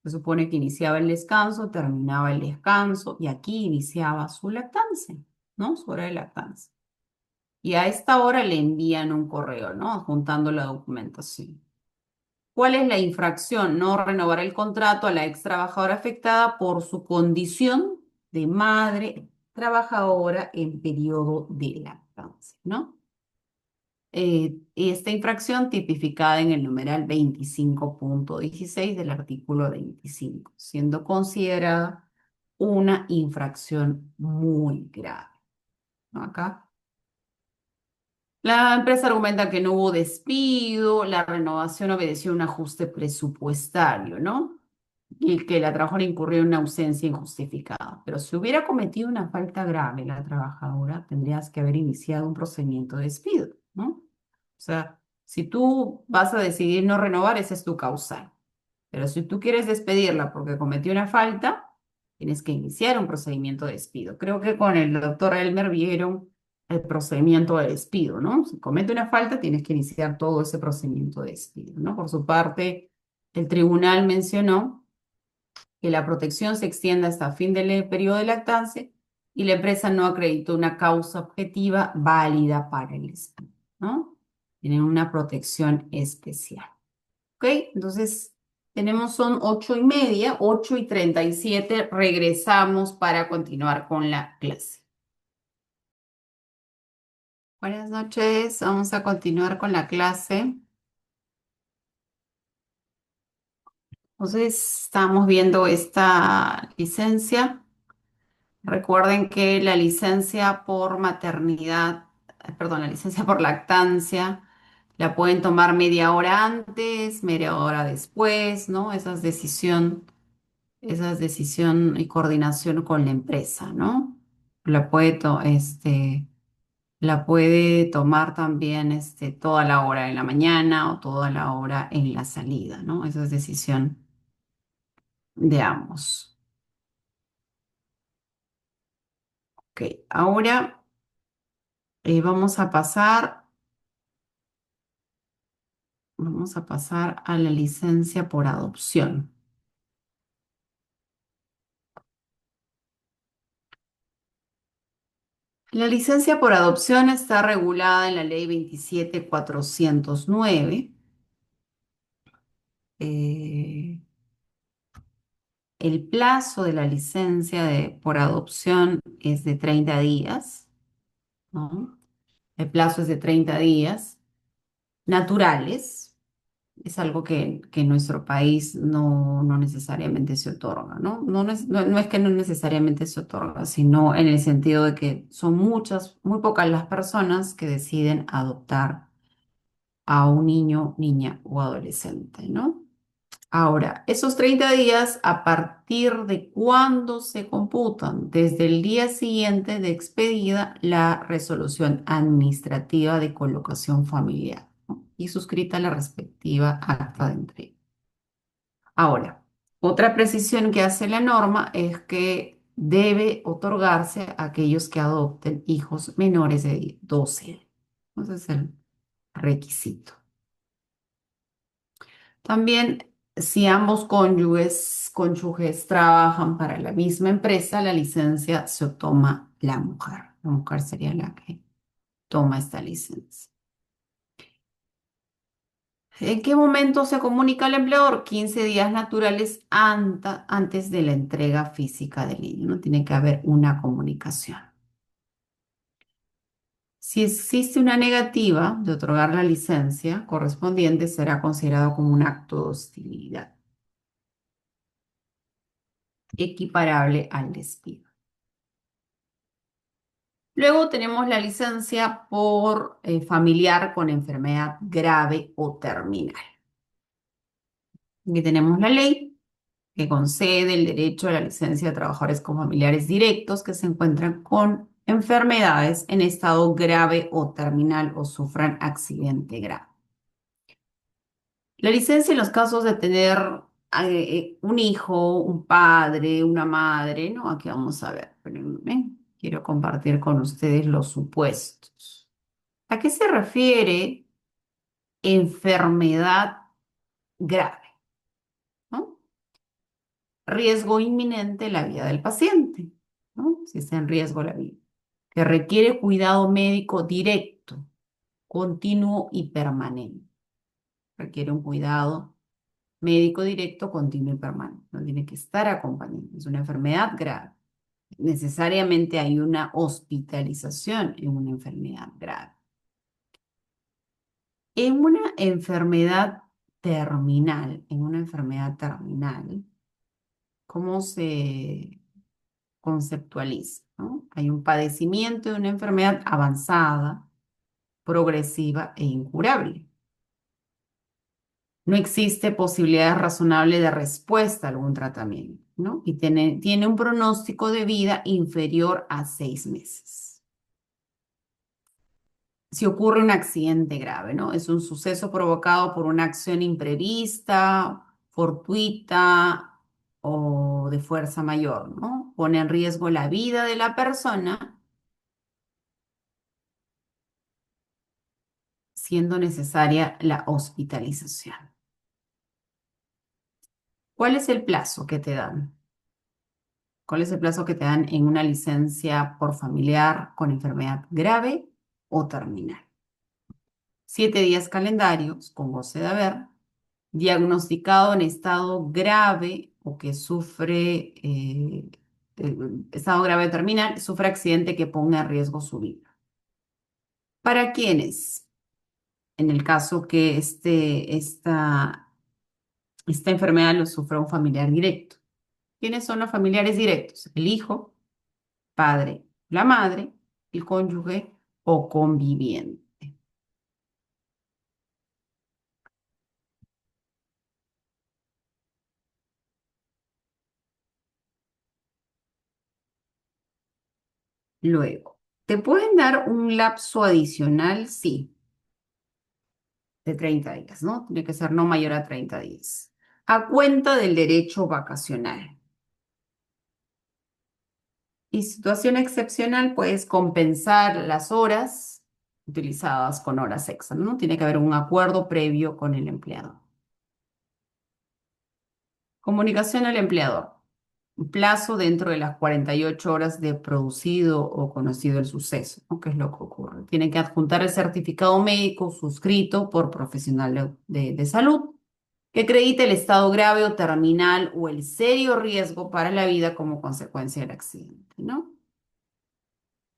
se supone que iniciaba el descanso, terminaba el descanso y aquí iniciaba su lactancia, ¿no? Su hora de lactancia. Y a esta hora le envían un correo, ¿no? Juntando la documentación. ¿Cuál es la infracción? No renovar el contrato a la ex trabajadora afectada por su condición de madre trabajadora en periodo de lactancia, ¿no? Esta infracción tipificada en el numeral 25.16 del artículo 25, siendo considerada una infracción muy grave, ¿no? Acá la empresa argumenta que no hubo despido, la renovación obedeció a un ajuste presupuestario, ¿no? Y que la trabajadora incurrió en una ausencia injustificada. Pero si hubiera cometido una falta grave la trabajadora, tendrías que haber iniciado un procedimiento de despido, ¿no? O sea, si tú vas a decidir no renovar, esa es tu causal. Pero si tú quieres despedirla porque cometió una falta, tienes que iniciar un procedimiento de despido. Creo que con el doctor Elmer vieron el procedimiento de despido, ¿no? Si comete una falta, tienes que iniciar todo ese procedimiento de despido, ¿no? Por su parte, el tribunal mencionó que la protección se extienda hasta fin del periodo de lactancia y la empresa no acreditó una causa objetiva válida para el despido, ¿no? Tienen una protección especial. ¿Ok? Entonces, Tenemos son 8:30, 8:37. Regresamos para continuar con la clase. Buenas noches, vamos a continuar con la clase. Entonces, estamos viendo esta licencia. Recuerden que la licencia por maternidad, perdón, la licencia por lactancia, la pueden tomar media hora antes, media hora después, ¿no? Esa es decisión y coordinación con la empresa, ¿no? La puede, la puede tomar también toda la hora en la mañana o toda la hora en la salida, ¿no? Esa es decisión de ambos. Ok, ahora vamos a pasar a la licencia por adopción. La licencia por adopción está regulada en la ley 27.409. Eh, el plazo de la licencia por adopción es de 30 días, ¿no? El plazo es de 30 días naturales. Es algo que en nuestro país no necesariamente se otorga, ¿no? No es que no necesariamente se otorga, sino en el sentido de que son muy pocas las personas que deciden adoptar a un niño, niña o adolescente, ¿no? Ahora, esos 30 días, ¿a partir de cuándo se computan? Desde el día siguiente de expedida la resolución administrativa de colocación familiar, ¿no? Y suscrita la respectiva acta de entrega. Ahora, otra precisión que hace la norma es que debe otorgarse a aquellos que adopten hijos menores de 12 años. Ese es el requisito. También, si ambos cónyuges trabajan para la misma empresa, la licencia se toma la mujer. La mujer sería la que toma esta licencia. ¿En qué momento se comunica al empleador? 15 días naturales antes de la entrega física del niño. No tiene que haber una comunicación. Si existe una negativa de otorgar la licencia correspondiente, será considerado como un acto de hostilidad, equiparable al despido. Luego tenemos la licencia por familiar con enfermedad grave o terminal. Aquí tenemos la ley que concede el derecho a la licencia de trabajadores con familiares directos que se encuentran con enfermedades en estado grave o terminal o sufran accidente grave. La licencia en los casos de tener un hijo, un padre, una madre, ¿no? Aquí vamos a ver. Espérenme, quiero compartir con ustedes los supuestos. ¿A qué se refiere enfermedad grave? ¿No? Riesgo inminente de la vida del paciente, ¿no? Si está en riesgo la vida, que requiere cuidado médico directo, continuo y permanente. Requiere un cuidado médico directo, continuo y permanente. No tiene que estar acompañado. Es una enfermedad grave. Necesariamente hay una hospitalización en una enfermedad grave. En una enfermedad terminal, ¿cómo se conceptualiza? ¿No? Hay un padecimiento de una enfermedad avanzada, progresiva e incurable. No existe posibilidad razonable de respuesta a algún tratamiento, ¿no? Y tiene un pronóstico de vida inferior a 6 meses. Si ocurre un accidente grave, ¿no? Es un suceso provocado por una acción imprevista, fortuita o de fuerza mayor, ¿no? Pone en riesgo la vida de la persona, siendo necesaria la hospitalización. ¿Cuál es el plazo que te dan? ¿Cuál es el plazo que te dan en una licencia por familiar con enfermedad grave o terminal? 7 días calendarios con goce de haber, diagnosticado en estado grave o que sufre eh, estado grave terminal, sufre accidente que ponga en riesgo su vida. ¿Para quiénes? En el caso que esta enfermedad lo sufra un familiar directo. ¿Quiénes son los familiares directos? El hijo, padre, la madre, el cónyuge o conviviente. Luego, ¿te pueden dar un lapso adicional? Sí, de 30 días, ¿no? Tiene que ser no mayor a 30 días. A cuenta del derecho vacacional. Y situación excepcional, puedes compensar las horas utilizadas con horas extra, ¿no? Tiene que haber un acuerdo previo con el empleador. Comunicación al empleador. Plazo dentro de las 48 horas de producido o conocido el suceso, ¿no? ¿Qué es lo que ocurre? Tienen que adjuntar el certificado médico suscrito por profesional de salud que acredite el estado grave o terminal o el serio riesgo para la vida como consecuencia del accidente, ¿no?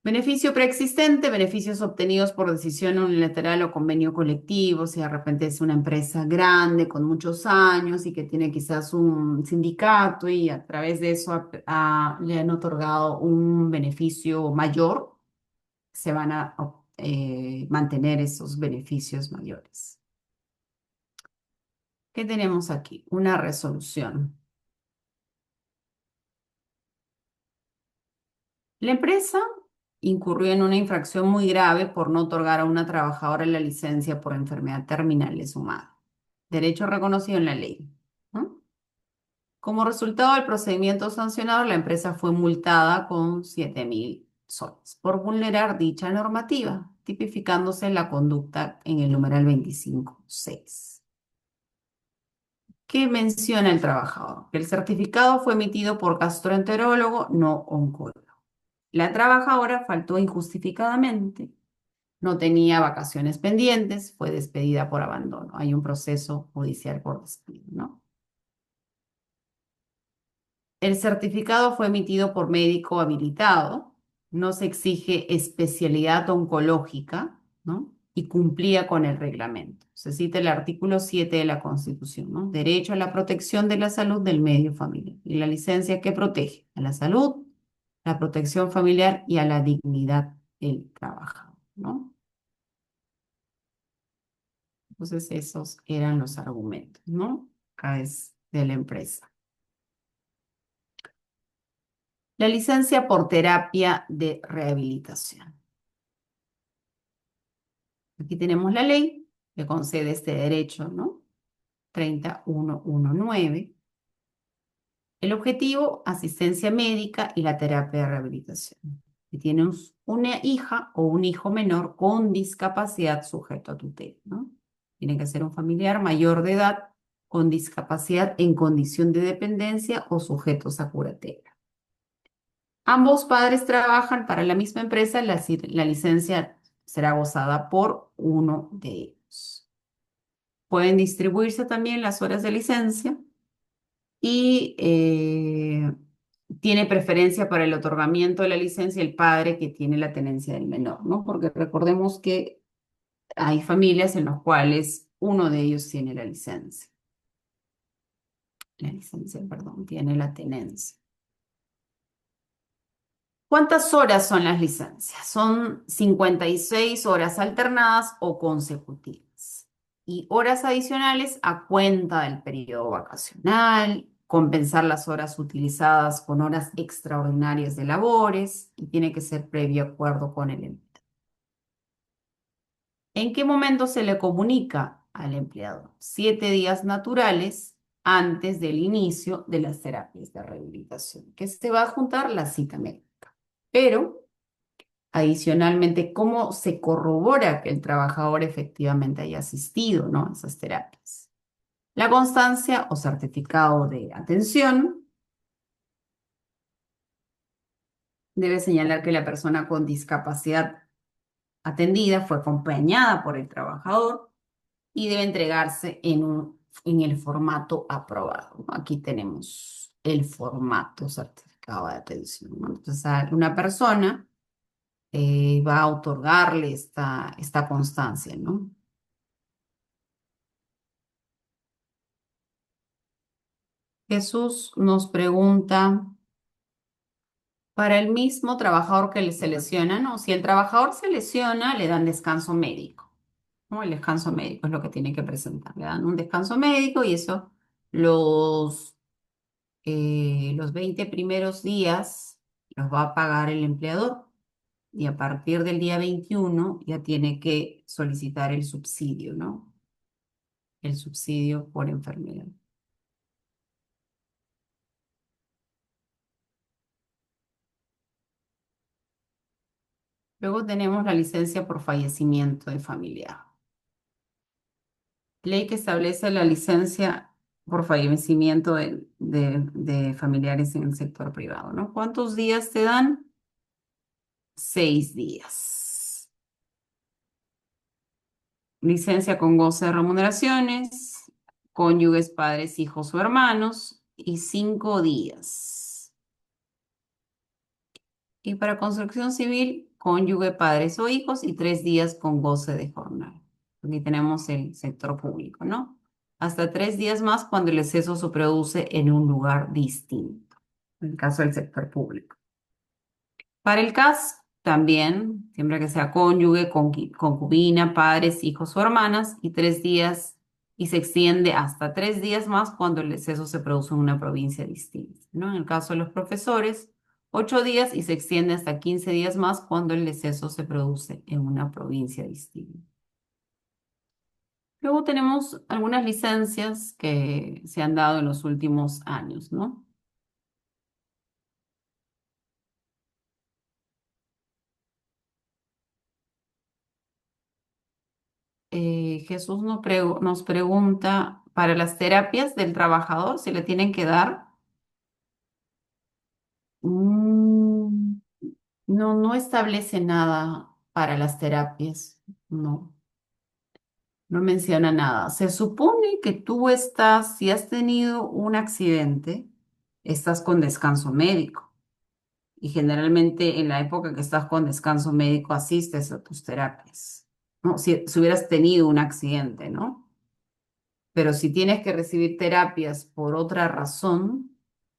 Beneficio preexistente, beneficios obtenidos por decisión unilateral o convenio colectivo, si de repente es una empresa grande con muchos años y que tiene quizás un sindicato y a través de eso le han otorgado un beneficio mayor, se van a mantener esos beneficios mayores. ¿Qué tenemos aquí? Una resolución. La empresa incurrió en una infracción muy grave por no otorgar a una trabajadora la licencia por enfermedad terminal de su madre. Derecho reconocido en la ley, ¿no? Como resultado del procedimiento sancionado, la empresa fue multada con 7.000 soles por vulnerar dicha normativa, tipificándose la conducta en el numeral 25.6. ¿Qué menciona el trabajador? Que el certificado fue emitido por gastroenterólogo, no oncólogo. La trabajadora faltó injustificadamente, no tenía vacaciones pendientes, fue despedida por abandono. Hay un proceso judicial por despido, ¿no? El certificado fue emitido por médico habilitado, no se exige especialidad oncológica, ¿no? Y cumplía con el reglamento. Se cita el artículo 7 de la Constitución, ¿no? Derecho a la protección de la salud del medio familiar. Y la licencia que protege a la salud, la protección familiar y a la dignidad del trabajador, ¿no? Entonces esos eran los argumentos, ¿no? Acá es de la empresa. La licencia por terapia de rehabilitación. Aquí tenemos la ley que concede este derecho, ¿no? 30119. El objetivo, asistencia médica y la terapia de rehabilitación. Si tienes una hija o un hijo menor con discapacidad sujeto a tutela, ¿no? Tiene que ser un familiar mayor de edad con discapacidad en condición de dependencia o sujetos a curatela. Ambos padres trabajan para la misma empresa, la licencia será gozada por uno de ellos. Pueden distribuirse también las horas de licencia y tiene preferencia para el otorgamiento de la licencia el padre que tiene la tenencia del menor, ¿no? Porque recordemos que hay familias en las cuales uno de ellos tiene perdón, tiene la tenencia. ¿Cuántas horas son las licencias? Son 56 horas alternadas o consecutivas. Y horas adicionales a cuenta del periodo vacacional, compensar las horas utilizadas con horas extraordinarias de labores y tiene que ser previo acuerdo con el empleado. ¿En qué momento se le comunica al empleador? 7 días naturales antes del inicio de las terapias de rehabilitación, que se va a juntar la cita médica. Pero adicionalmente, ¿cómo se corrobora que el trabajador efectivamente haya asistido, ¿no?, a esas terapias? La constancia o certificado de atención debe señalar que la persona con discapacidad atendida fue acompañada por el trabajador y debe entregarse en un en el formato aprobado, ¿no? Aquí tenemos el formato certificado de atención, ¿no? Entonces, a una persona va a otorgarle esta constancia, ¿no? Jesús nos pregunta, para el mismo trabajador que se lesiona, ¿no? Si el trabajador se lesiona, le dan descanso médico, ¿no? El descanso médico es lo que tiene que presentar. Le dan un descanso médico y eso los, los 20 primeros días los va a pagar el empleador y a partir del día 21 ya tiene que solicitar el subsidio, ¿no? El subsidio por enfermedad. Luego tenemos la licencia por fallecimiento de familiar. Ley que establece la licencia por fallecimiento de familiares en el sector privado, ¿no? ¿Cuántos días te dan? 6 días. Licencia con goce de remuneraciones, cónyuges, padres, hijos o hermanos, y 5 días. Y para construcción civil, cónyuge, padres o hijos, y 3 días con goce de jornada. Aquí tenemos el sector público, ¿no? Hasta 3 días más cuando el exceso se produce en un lugar distinto, en el caso del sector público. Para el CAS, también, siempre que sea cónyuge, concubina, padres, hijos o hermanas, y 3 días, y se extiende hasta 3 días más cuando el exceso se produce en una provincia distinta, ¿no? En el caso de los profesores, 8 días y se extiende hasta 15 días más cuando el exceso se produce en una provincia distinta. Luego tenemos algunas licencias que se han dado en los últimos años, ¿no? Jesús nos pregunta para las terapias del trabajador si le tienen que dar. Mm, no, no establece nada para las terapias. No, no menciona nada. Se supone que tú estás, si has tenido un accidente, estás con descanso médico. Y generalmente en la época que estás con descanso médico asistes a tus terapias. No, si hubieras tenido un accidente, ¿no? Pero si tienes que recibir terapias por otra razón,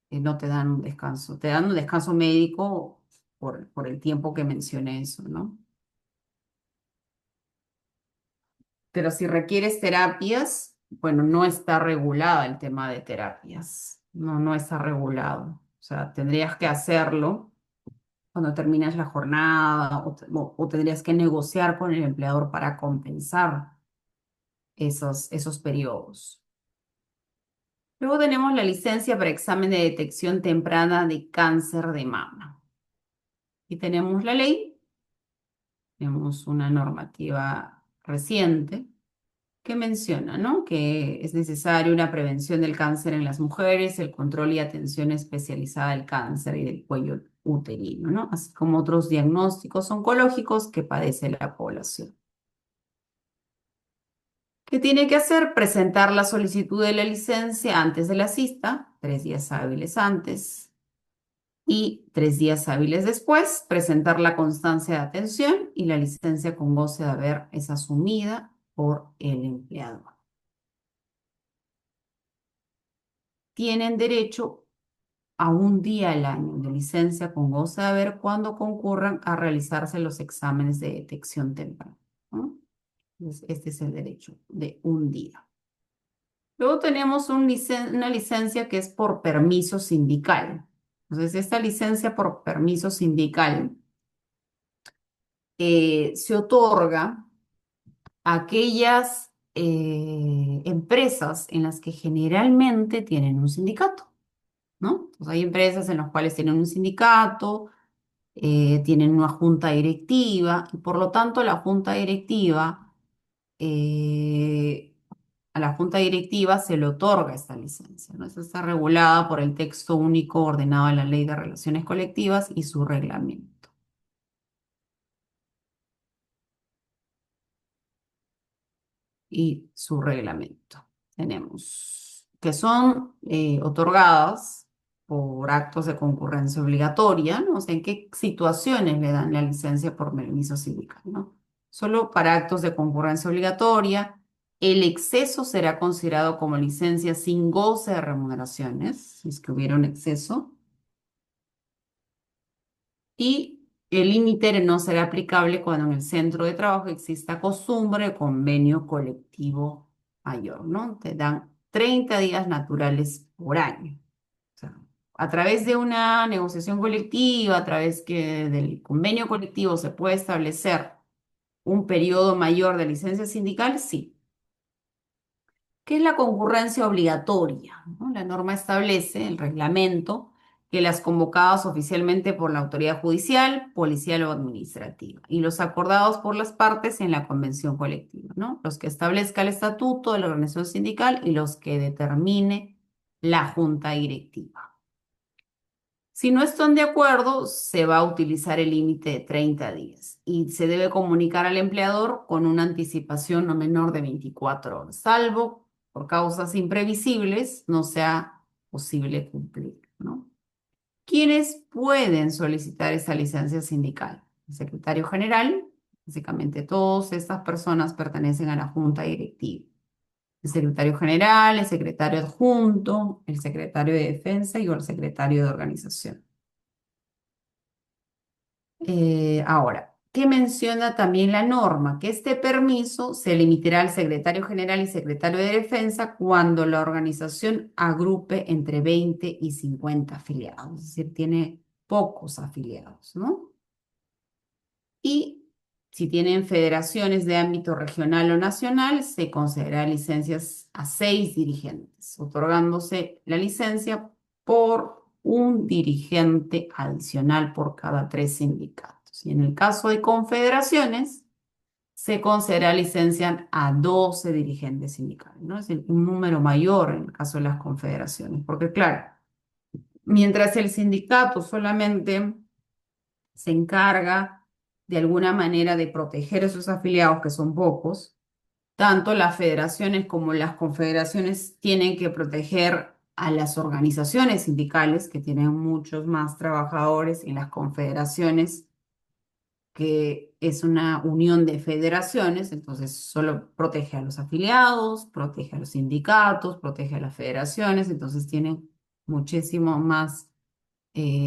no te dan un descanso. Te dan un descanso médico por el tiempo que mencioné eso, ¿no? Pero si requieres terapias, bueno, no está regulado el tema de terapias. No, no está regulado. O sea, tendrías que hacerlo cuando terminas la jornada o tendrías que negociar con el empleador para compensar esos periodos. Luego tenemos la licencia para examen de detección temprana de cáncer de mama. Y tenemos la ley, tenemos una normativa reciente que menciona, ¿no? Que es necesaria una prevención del cáncer en las mujeres, el control y atención especializada del cáncer y del cuello uterino, ¿no? Así como otros diagnósticos oncológicos que padece la población. ¿Qué tiene que hacer? Presentar la solicitud de la licencia antes de la cita, 3 días hábiles antes y 3 días hábiles después, presentar la constancia de atención y la licencia con goce de haber es asumida por el empleador. Tienen derecho a un día al año de licencia con goce de haber cuando concurran a realizarse los exámenes de detección temprana, ¿no? Entonces, este es el derecho de un día. Luego tenemos una licencia que es por permiso sindical. Entonces, esta licencia por permiso sindical se otorga a aquellas empresas en las que generalmente tienen un sindicato, ¿no? Entonces, hay empresas en las cuales tienen un sindicato, tienen una junta directiva y por lo tanto la junta directiva, a la junta directiva se le otorga esta licencia, ¿no? Eso está regulada por el texto único ordenado en la Ley de Relaciones Colectivas y su reglamento. Y su reglamento. tenemos que son otorgadas por actos de concurrencia obligatoria, ¿no? O sea, ¿en qué situaciones le dan la licencia por permiso sindical, ¿no? Solo para actos de concurrencia obligatoria, el exceso será considerado como licencia sin goce de remuneraciones, si es que hubiera un exceso, y el límite no será aplicable cuando en el centro de trabajo exista costumbre o convenio colectivo mayor, ¿no? Te dan 30 días naturales por año. O sea, a través de una negociación colectiva, a través del convenio colectivo se puede establecer un periodo mayor de licencia sindical, sí. ¿Qué es la concurrencia obligatoria? ¿No? La norma establece, el reglamento, que las convocadas oficialmente por la autoridad judicial, policial o administrativa y los acordados por las partes en la convención colectiva, ¿no? Los que establezca el estatuto de la organización sindical y los que determine la junta directiva. Si no están de acuerdo, se va a utilizar el límite de 30 días y se debe comunicar al empleador con una anticipación no menor de 24 horas, salvo por causas imprevisibles no sea posible cumplir, ¿no? ¿Quiénes pueden solicitar esa licencia sindical? El secretario general, básicamente todas estas personas pertenecen a la junta directiva. El secretario general, el secretario adjunto, el secretario de defensa y el secretario de organización. Ahora, ¿qué menciona también la norma? Que este permiso se limitará al secretario general y secretario de defensa cuando la organización agrupe entre 20 y 50 afiliados, es decir, tiene pocos afiliados, ¿no? Y si tienen federaciones de ámbito regional o nacional, se concederá licencias a 6 dirigentes, otorgándose la licencia por un dirigente adicional por cada 3 sindicatos. Y en el caso de confederaciones, se concederá licencia a 12 dirigentes sindicales, ¿no? Es decir, un número mayor en el caso de las confederaciones, porque claro, mientras el sindicato solamente se encarga de alguna manera de proteger a sus afiliados, que son pocos, tanto las federaciones como las confederaciones tienen que proteger a las organizaciones sindicales, que tienen muchos más trabajadores, y las confederaciones, que es una unión de federaciones, entonces solo protege a los afiliados, protege a los sindicatos, protege a las federaciones, entonces tienen muchísimo más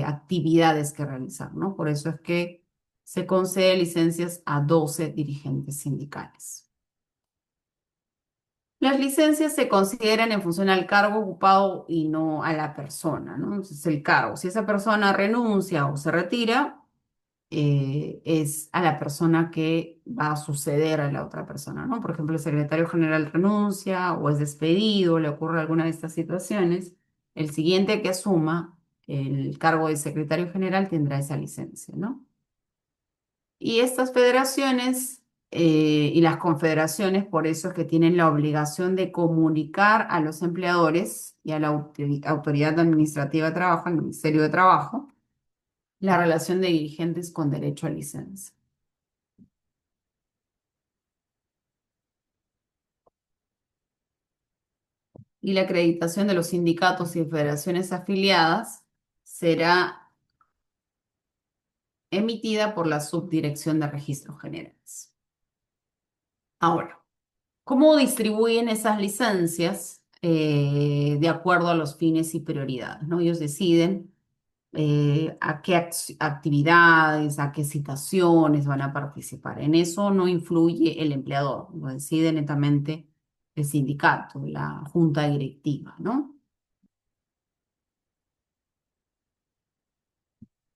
actividades que realizar, ¿no? Por eso es que se concede licencias a 12 dirigentes sindicales. Las licencias se consideran en función al cargo ocupado y no a la persona, ¿no? Entonces, el cargo, si esa persona renuncia o se retira, es a la persona que va a suceder a la otra persona, ¿no? Por ejemplo, el secretario general renuncia o es despedido, le ocurre alguna de estas situaciones, el siguiente que asuma el cargo de secretario general tendrá esa licencia, ¿no? Y estas federaciones y las confederaciones, por eso es que tienen la obligación de comunicar a los empleadores y a la autoridad administrativa de trabajo, al Ministerio de Trabajo, la relación de dirigentes con derecho a licencia. Y la acreditación de los sindicatos y federaciones afiliadas será emitida por la Subdirección de Registros Generales. Ahora, ¿cómo distribuyen esas licencias de acuerdo a los fines y prioridades, ¿no? Ellos deciden a qué actividades, a qué citaciones van a participar. En eso no influye el empleador, lo decide netamente el sindicato, la junta directiva, ¿no?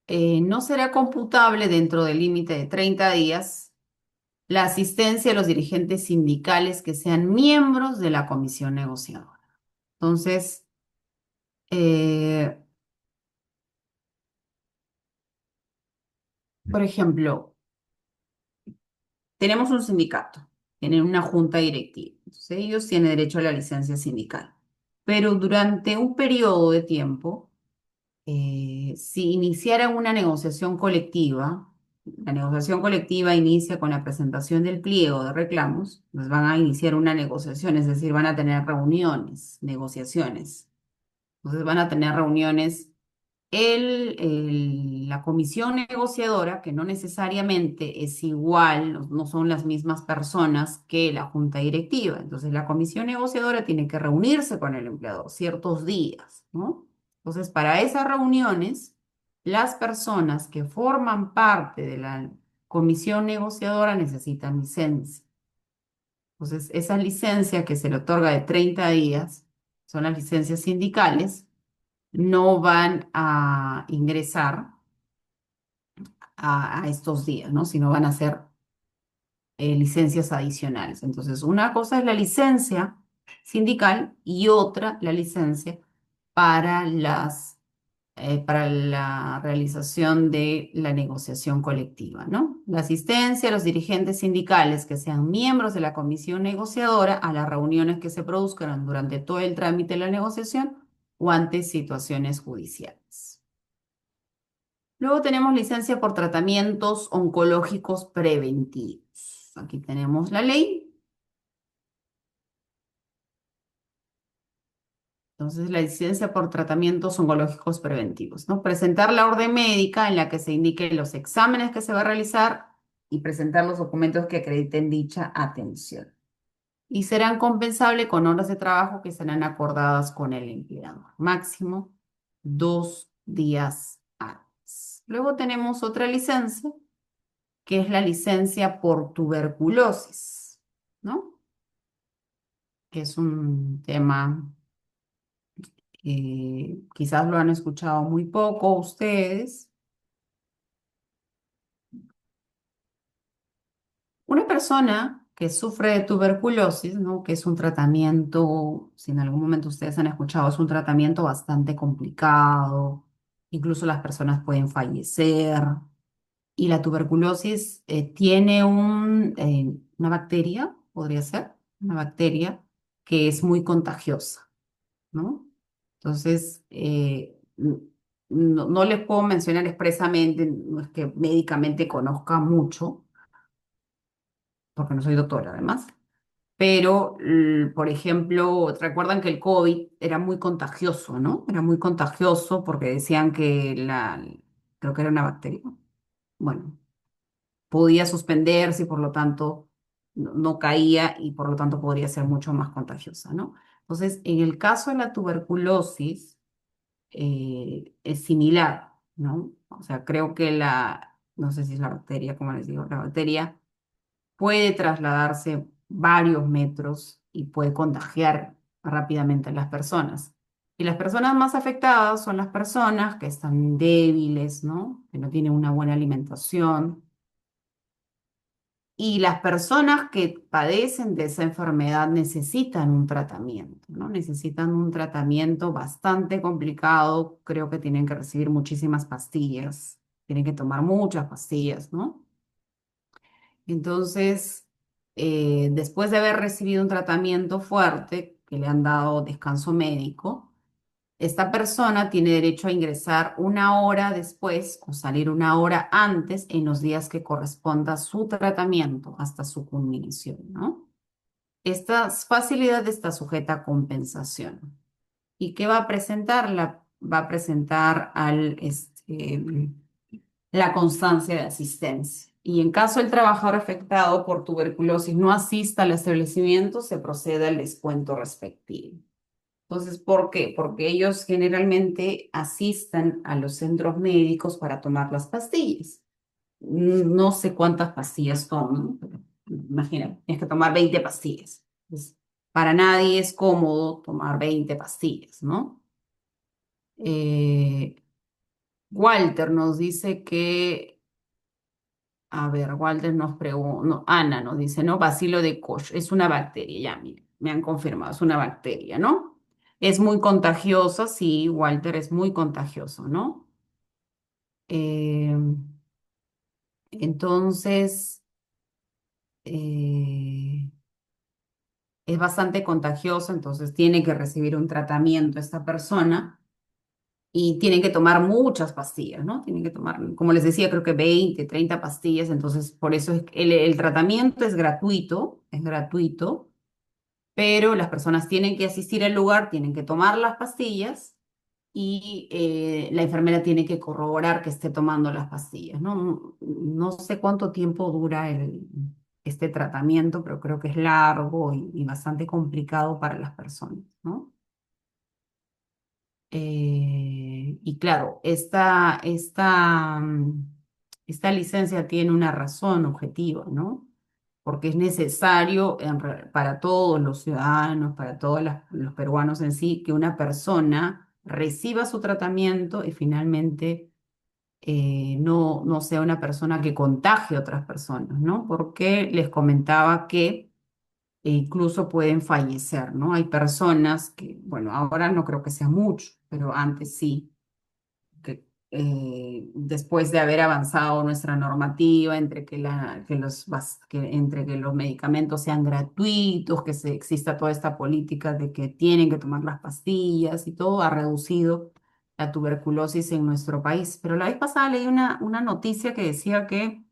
No será computable dentro del límite de 30 días la asistencia de los dirigentes sindicales que sean miembros de la comisión negociadora. Entonces, eh, por ejemplo, tenemos un sindicato, tienen una junta directiva, entonces ellos tienen derecho a la licencia sindical, pero durante un periodo de tiempo, si iniciaran una negociación colectiva, La negociación colectiva inicia con la presentación del pliego de reclamos, pues van a iniciar una negociación, es decir, van a tener reuniones, negociaciones. Entonces van a tener reuniones la comisión negociadora, que no necesariamente es igual, no son las mismas personas que la junta directiva. Entonces, la comisión negociadora tiene que reunirse con el empleador ciertos días, ¿no? Entonces, para esas reuniones, las personas que forman parte de la comisión negociadora necesitan licencia. Entonces, esa licencia que se le otorga de 30 días son las licencias sindicales, no van a ingresar a estos días, ¿no? Sino van a ser licencias adicionales. Entonces, una cosa es la licencia sindical y otra la licencia para para la realización de la negociación colectiva, ¿no? La asistencia a los dirigentes sindicales que sean miembros de la comisión negociadora a las reuniones que se produzcan durante todo el trámite de la negociación o ante situaciones judiciales. Luego tenemos licencia por tratamientos oncológicos preventivos. Aquí tenemos la ley. Entonces, la licencia por tratamientos oncológicos preventivos, ¿no? Presentar la orden médica en la que se indiquen los exámenes que se va a realizar y presentar los documentos que acrediten dicha atención. Y serán compensables con horas de trabajo que serán acordadas con el empleador. Máximo 2 días hábiles. Luego tenemos otra licencia que es la licencia por tuberculosis, ¿no? Que es un tema que quizás lo han escuchado muy poco ustedes. Una persona que sufre de tuberculosis, ¿no? Que es un tratamiento, si en algún momento ustedes han escuchado, es un tratamiento bastante complicado, incluso las personas pueden fallecer. Y la tuberculosis tiene una bacteria, podría ser, una bacteria que es muy contagiosa, ¿no? Entonces, no les puedo mencionar expresamente, no es que médicamente conozca mucho, porque no soy doctora además, pero, por ejemplo, recuerdan que el COVID era muy contagioso, ¿no? Era muy contagioso porque decían que creo que era una bacteria. Bueno, podía suspenderse y por lo tanto no caía y por lo tanto podría ser mucho más contagiosa, ¿no? Entonces, en el caso de la tuberculosis, es similar, ¿no? O sea, creo que no sé si es la bacteria, como les digo, la bacteria puede trasladarse varios metros y puede contagiar rápidamente a las personas. Y las personas más afectadas son las personas que están débiles, ¿no? Que no tienen una buena alimentación, y las personas que padecen de esa enfermedad necesitan un tratamiento, ¿no? Necesitan un tratamiento bastante complicado. Creo que tienen que recibir muchísimas pastillas, tienen que tomar muchas pastillas, ¿no? Entonces, después de haber recibido un tratamiento fuerte, que le han dado descanso médico, esta persona tiene derecho a ingresar una hora después o salir una hora antes en los días que corresponda a su tratamiento hasta su culminación, ¿no? Esta facilidad está sujeta a compensación. ¿Y qué va a presentar? Va a presentar la constancia de asistencia. Y en caso el trabajador afectado por tuberculosis no asista al establecimiento, se procede al descuento respectivo. Entonces, ¿por qué? Porque ellos generalmente asistan a los centros médicos para tomar las pastillas. No sé cuántas pastillas toman, pero imagínate, tienes que tomar 20 pastillas. Entonces, para nadie es cómodo tomar 20 pastillas, ¿no? Eh, Walter nos dice que, a ver, Walter nos pregunta, no, Ana nos dice, ¿no? Bacilo de Koch, es una bacteria, ya, mire, me han confirmado, es una bacteria, ¿no? Es muy contagiosa, sí, Walter, es muy contagioso, ¿no? Eh, entonces, eh, es bastante contagioso, entonces tiene que recibir un tratamiento esta persona. y tienen que tomar muchas pastillas, ¿no? Tienen que tomar, como les decía, creo que 20, 30 pastillas, entonces por eso es que el tratamiento es gratuito, pero las personas tienen que asistir al lugar, tienen que tomar las pastillas y la enfermera tiene que corroborar que esté tomando las pastillas, ¿no? No sé cuánto tiempo dura este tratamiento, pero creo que es largo y bastante complicado para las personas, ¿no? Y claro, esta licencia tiene una razón objetiva, ¿no? Porque es necesario para todos los ciudadanos, para todos los peruanos en sí, que una persona reciba su tratamiento y finalmente no sea una persona que contagie a otras personas, ¿no? Porque les comentaba que incluso pueden fallecer, ¿no? Hay personas que, bueno, ahora no creo que sea mucho, pero antes sí, que después de haber avanzado nuestra normativa entre entre que los medicamentos sean gratuitos, que exista toda esta política de que tienen que tomar las pastillas y todo, ha reducido la tuberculosis en nuestro país. Pero la vez pasada leí una noticia que decía que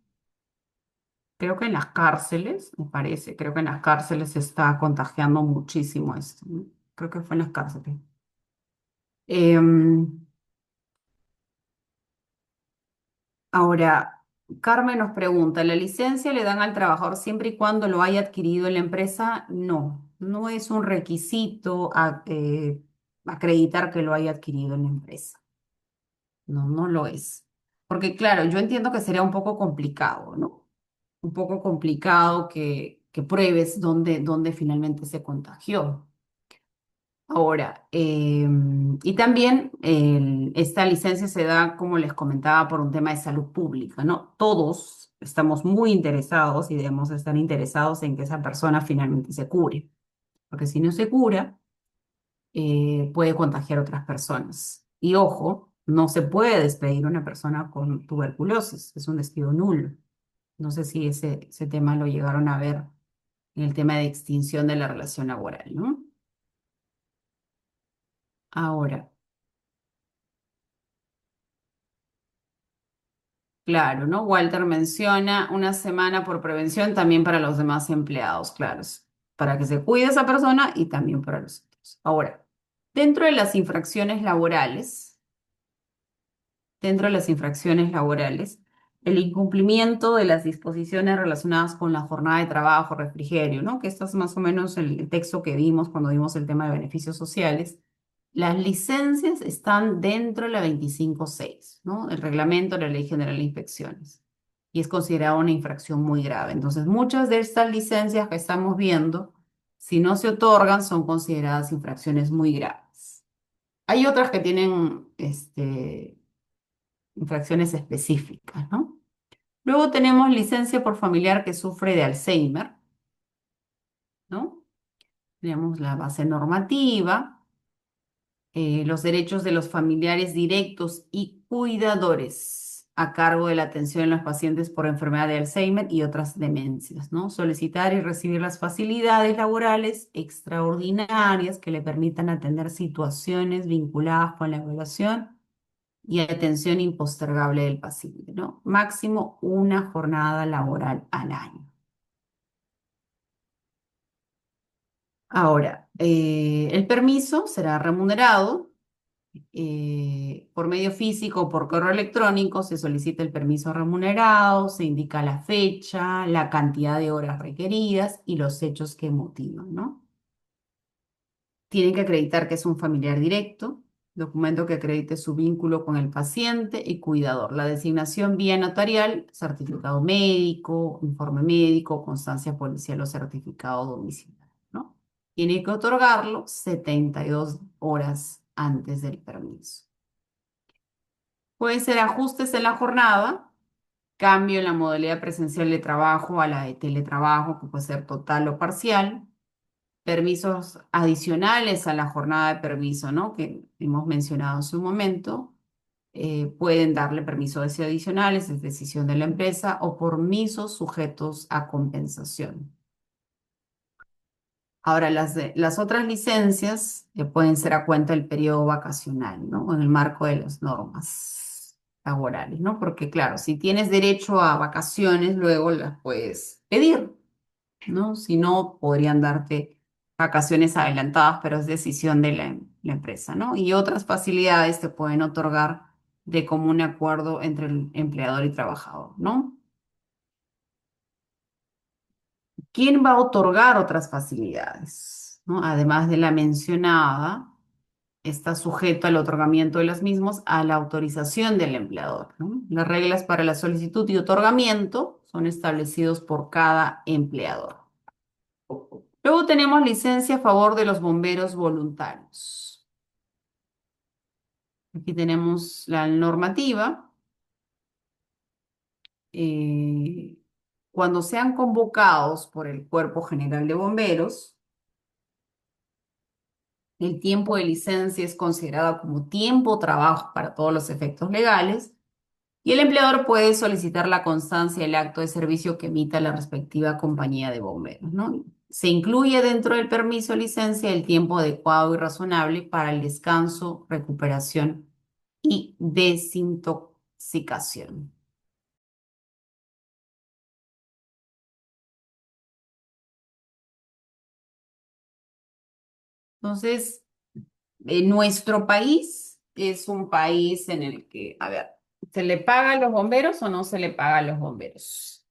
creo que en las cárceles, me parece, creo que en las cárceles se está contagiando muchísimo esto, ¿no? Creo que fue en las cárceles. Em, Ahora, Carmen nos pregunta, ¿la licencia le dan al trabajador siempre y cuando lo haya adquirido en la empresa? No, no es un requisito acreditar que lo haya adquirido en la empresa. No, no lo es. Porque claro, yo entiendo que sería un poco complicado, ¿no? Un poco complicado que pruebes dónde finalmente se contagió. Ahora, y también esta licencia se da, como les comentaba, por un tema de salud pública, ¿no? Todos estamos muy interesados y debemos estar interesados en que esa persona finalmente se cure, porque si no se cura, puede contagiar a otras personas. Y ojo, no se puede despedir a una persona con tuberculosis, es un despido nulo. No sé si ese tema lo llegaron a ver en el tema de extinción de la relación laboral, ¿no? Ahora. Claro, ¿no? Walter menciona una semana por prevención también para los demás empleados, claro, para que se cuide esa persona y también para los otros. Ahora, dentro de las infracciones laborales, dentro de las infracciones laborales, el incumplimiento de las disposiciones relacionadas con la jornada de trabajo, refrigerio, ¿no? Que esto es más o menos el texto que vimos cuando vimos el tema de beneficios sociales. Las licencias están dentro de la 25.6, ¿no? El reglamento de la Ley General de Inspecciones. Y es considerada una infracción muy grave. Entonces, muchas de estas licencias que estamos viendo, si no se otorgan, son consideradas infracciones muy graves. Hay otras que tienen infracciones específicas, ¿no? Luego tenemos licencia por familiar que sufre de Alzheimer, ¿no? Tenemos la base normativa, los derechos de los familiares directos y cuidadores a cargo de la atención en los pacientes por enfermedad de Alzheimer y otras demencias, ¿no? Solicitar y recibir las facilidades laborales extraordinarias que le permitan atender situaciones vinculadas con la evaluación y atención impostergable del paciente, ¿no? Máximo una jornada laboral al año. Ahora, el permiso será remunerado por medio físico o por correo electrónico. Se solicita el permiso remunerado, se indica la fecha, la cantidad de horas requeridas y los hechos que motivan, ¿no? Tienen que acreditar que es un familiar directo, documento que acredite su vínculo con el paciente y cuidador. La designación vía notarial, certificado médico, informe médico, constancia policial o certificado domiciliario, ¿no? Tiene que otorgarlo 72 horas antes del permiso. Pueden ser ajustes en la jornada, cambio en la modalidad presencial de trabajo a la de teletrabajo, que puede ser total o parcial, permisos adicionales a la jornada de permiso, ¿no? Que hemos mencionado en su momento. Pueden darle permisos adicionales, es decisión de la empresa, o permisos sujetos a compensación. Ahora, las otras licencias pueden ser a cuenta del periodo vacacional, ¿no? En el marco de las normas laborales, ¿no? Porque, claro, si tienes derecho a vacaciones, luego las puedes pedir, ¿no? Si no, podrían darte vacaciones adelantadas, pero es decisión de la empresa, ¿no? Y otras facilidades te pueden otorgar de común acuerdo entre el empleador y trabajador, ¿no? ¿Quién va a otorgar otras facilidades? ¿No? Además de la mencionada, está sujeto al otorgamiento de las mismas a la autorización del empleador, ¿no? Las reglas para la solicitud y otorgamiento son establecidos por cada empleador. Luego tenemos licencia a favor de los bomberos voluntarios. Aquí tenemos la normativa. eh, Cuando sean convocados por el Cuerpo General de Bomberos, el tiempo de licencia es considerado como tiempo trabajo para todos los efectos legales y el empleador puede solicitar la constancia del acto de servicio que emita la respectiva compañía de bomberos, ¿no? Se incluye dentro del permiso de licencia el tiempo adecuado y razonable para el descanso, recuperación y desintoxicación. Entonces, nuestro país es un país en el que, a ver, ¿se le paga a los bomberos o no se le paga a los bomberos?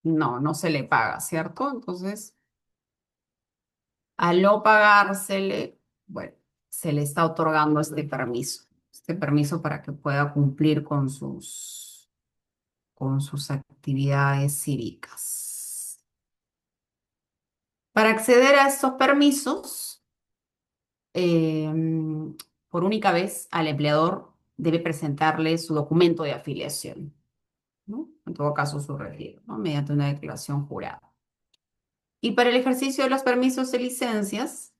No, no se le paga, ¿cierto? Entonces, al no pagársele, bueno, se le está otorgando este permiso para que pueda cumplir con sus actividades cívicas. Para acceder a estos permisos, eh, por única vez al empleador debe presentarle su documento de afiliación, ¿no? En todo caso, su retiro, ¿no? Mediante una declaración jurada. Y para el ejercicio de los permisos de licencias,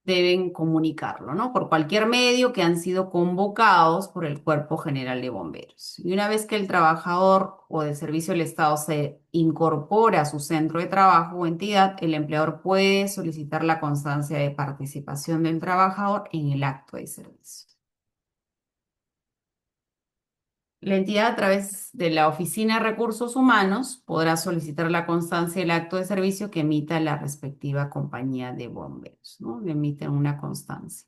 deben comunicarlo, ¿no? Por cualquier medio que han sido convocados por el Cuerpo General de Bomberos. Y una vez que el trabajador o del servicio del Estado se incorpora a su centro de trabajo o entidad, el empleador puede solicitar la constancia de participación del trabajador en el acto de servicio. La entidad, a través de la Oficina de Recursos Humanos, podrá solicitar la constancia del acto de servicio que emita la respectiva compañía de bomberos, ¿no? Le emiten una constancia.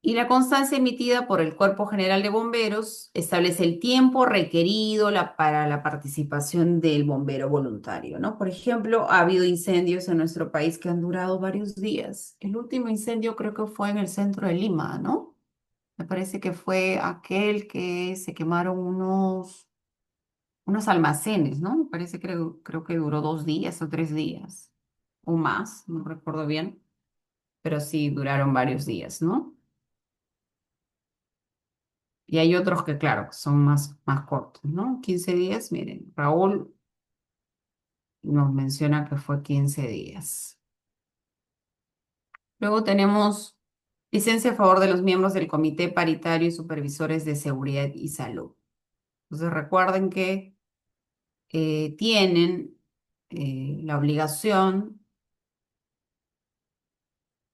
Y la constancia emitida por el Cuerpo General de Bomberos establece el tiempo requerido para la participación del bombero voluntario, ¿no? Por ejemplo, ha habido incendios en nuestro país que han durado varios días. El último incendio creo que fue en el centro de Lima, ¿no? Me parece que fue aquel que se quemaron unos almacenes, ¿no? Me parece que creo que duró 2 días o 3 días o más, no recuerdo bien, pero sí duraron varios días, ¿no? Y hay otros que, claro, que son más cortos, ¿no? 15 días, miren, Raúl nos menciona que fue 15 días. Luego tenemos licencia a favor de los miembros del Comité Paritario y Supervisores de Seguridad y Salud. Entonces recuerden que tienen la obligación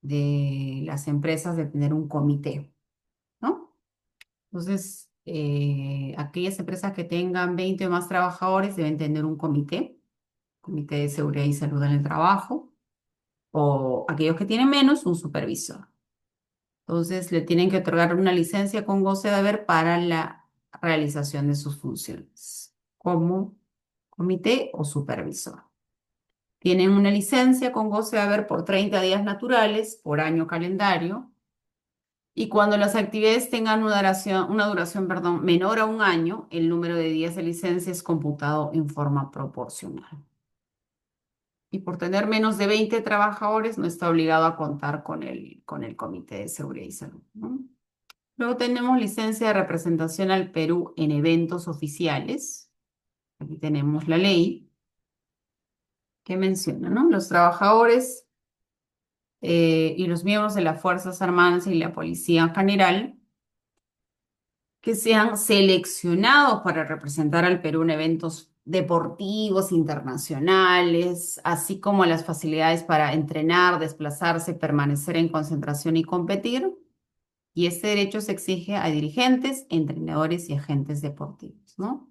de las empresas de tener un comité, ¿no? Entonces, aquellas empresas que tengan 20 o más trabajadores deben tener un comité de seguridad y salud en el trabajo, o aquellos que tienen menos, un supervisor. Entonces, le tienen que otorgar una licencia con goce de haber para la realización de sus funciones, como comité o supervisor. Tienen una licencia con goce de haber por 30 días naturales por año calendario. Y cuando las actividades tengan una duración, menor a un año, el número de días de licencia es computado en forma proporcional. Y por tener menos de 20 trabajadores, no está obligado a contar con el Comité de Seguridad y Salud, ¿no? Luego tenemos licencia de representación al Perú en eventos oficiales. Aquí tenemos la ley que menciona, ¿no? Los trabajadores y los miembros de las Fuerzas Armadas y la Policía en general que sean seleccionados para representar al Perú en eventos deportivos internacionales, así como las facilidades para entrenar, desplazarse, permanecer en concentración y competir. Y este derecho se exige a dirigentes, entrenadores y agentes deportivos, ¿no?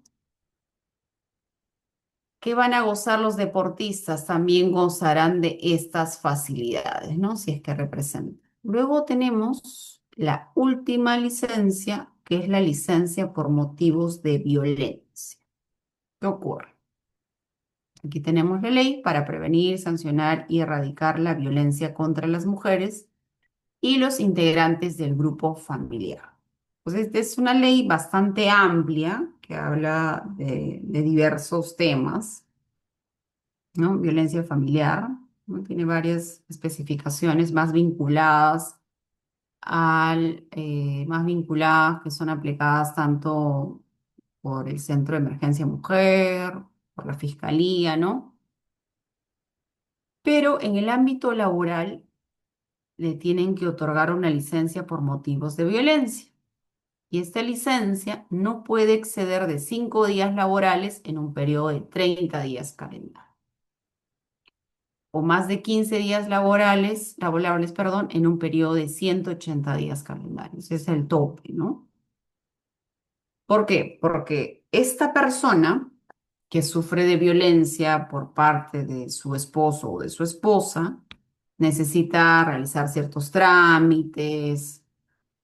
¿Qué van a gozar los deportistas? También gozarán de estas facilidades, ¿no? Si es que representan. Luego tenemos la última licencia, que es la licencia por motivos de violencia. ¿Qué ocurre? Aquí tenemos la ley para prevenir, sancionar y erradicar la violencia contra las mujeres y los integrantes del grupo familiar. Pues esta es una ley bastante amplia que habla de diversos temas, ¿no? Violencia familiar, ¿no? Tiene varias especificaciones más vinculadas que son aplicadas tanto por el Centro de Emergencia Mujer, por la Fiscalía, ¿no? Pero en el ámbito laboral le tienen que otorgar una licencia por motivos de violencia. Y esta licencia no puede exceder de 5 días laborales en un periodo de 30 días calendarios, o más de 15 días laborables, perdón, en un periodo de 180 días calendarios. Ese es el tope, ¿no? ¿Por qué? Porque esta persona que sufre de violencia por parte de su esposo o de su esposa necesita realizar ciertos trámites,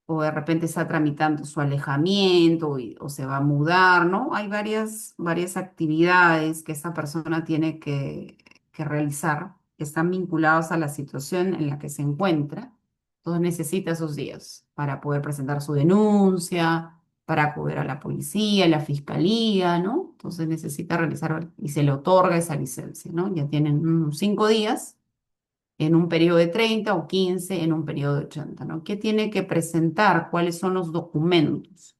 o de repente está tramitando su alejamiento o se va a mudar, ¿no? Hay varias actividades que esa persona tiene que realizar que están vinculadas a la situación en la que se encuentra. Entonces necesita esos días para poder presentar su denuncia, para acudir a la policía, a la fiscalía, ¿no? Entonces necesita realizar y se le otorga esa licencia, ¿no? Ya tienen 5 días en un periodo de 30 o 15 en un periodo de 80, ¿no? ¿Qué tiene que presentar? ¿Cuáles son los documentos?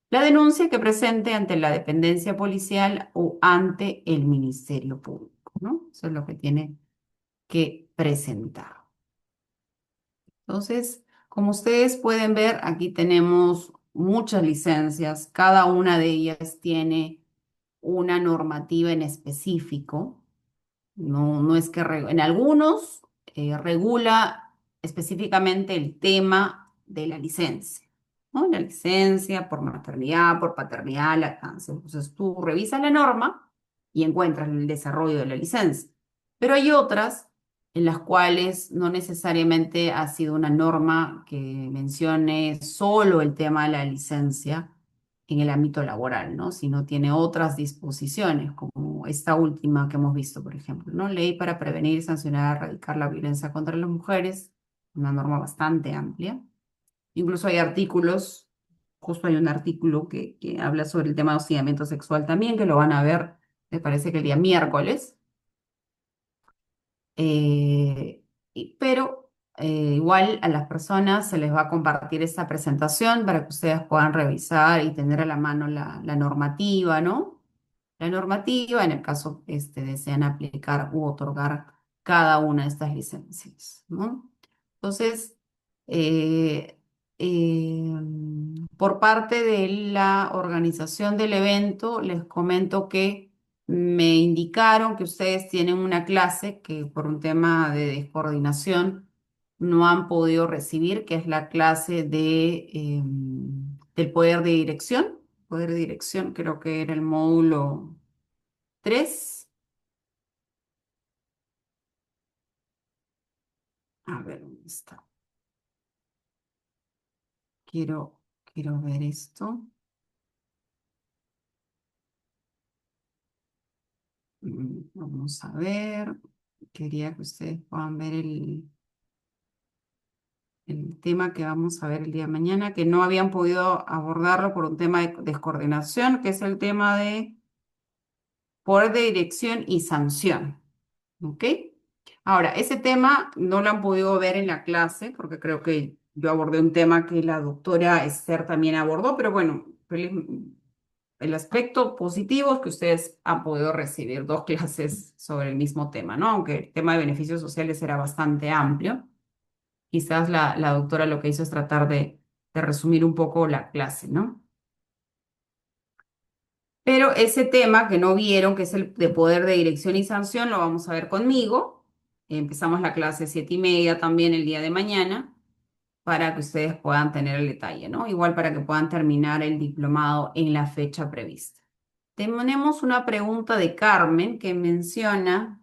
La denuncia que presente ante la dependencia policial o ante el Ministerio Público, ¿no? Eso es lo que tiene que presentar. Entonces, como ustedes pueden ver, aquí tenemos muchas licencias, cada una de ellas tiene una normativa en específico. No es que en algunos regula específicamente el tema de la licencia, ¿no? La licencia por maternidad, por paternidad, lactancia. Entonces tú revisas la norma y encuentras el desarrollo de la licencia. Pero hay otras en las cuales no necesariamente ha sido una norma que mencione solo el tema de la licencia en el ámbito laboral, ¿no? Sino tiene otras disposiciones, como esta última que hemos visto, por ejemplo, ¿no? Ley para prevenir, sancionar, erradicar la violencia contra las mujeres, una norma bastante amplia. Incluso hay artículos, justo hay un artículo que habla sobre el tema de hostigamiento sexual también, que lo van a ver, me parece que el día miércoles. Eh, pero igual a las personas se les va a compartir esta presentación para que ustedes puedan revisar y tener a la mano la normativa, ¿no? La normativa en el caso desean aplicar u otorgar cada una de estas licencias, ¿no? Entonces, eh, eh, por parte de la organización del evento, les comento que me indicaron que ustedes tienen una clase que por un tema de descoordinación no han podido recibir, que es la clase del poder de dirección. Poder de dirección, creo que era el módulo 3. A ver, ¿dónde está? Quiero ver esto. Vamos a ver. Quería que ustedes puedan ver el tema que vamos a ver el día de mañana, que no habían podido abordarlo por un tema de descoordinación, que es el tema de poder de dirección y sanción. ¿Ok? Ahora, ese tema no lo han podido ver en la clase, porque creo que yo abordé un tema que la doctora Esther también abordó, pero bueno, el aspecto positivo es que ustedes han podido recibir 2 clases sobre el mismo tema, ¿no? Aunque el tema de beneficios sociales era bastante amplio. Quizás la doctora lo que hizo es tratar de resumir un poco la clase, ¿no? Pero ese tema que no vieron, que es el de poder de dirección y sanción, lo vamos a ver conmigo. Empezamos la clase 7:30 también el día de mañana para que ustedes puedan tener el detalle, ¿no? Igual para que puedan terminar el diplomado en la fecha prevista. Tenemos una pregunta de Carmen que menciona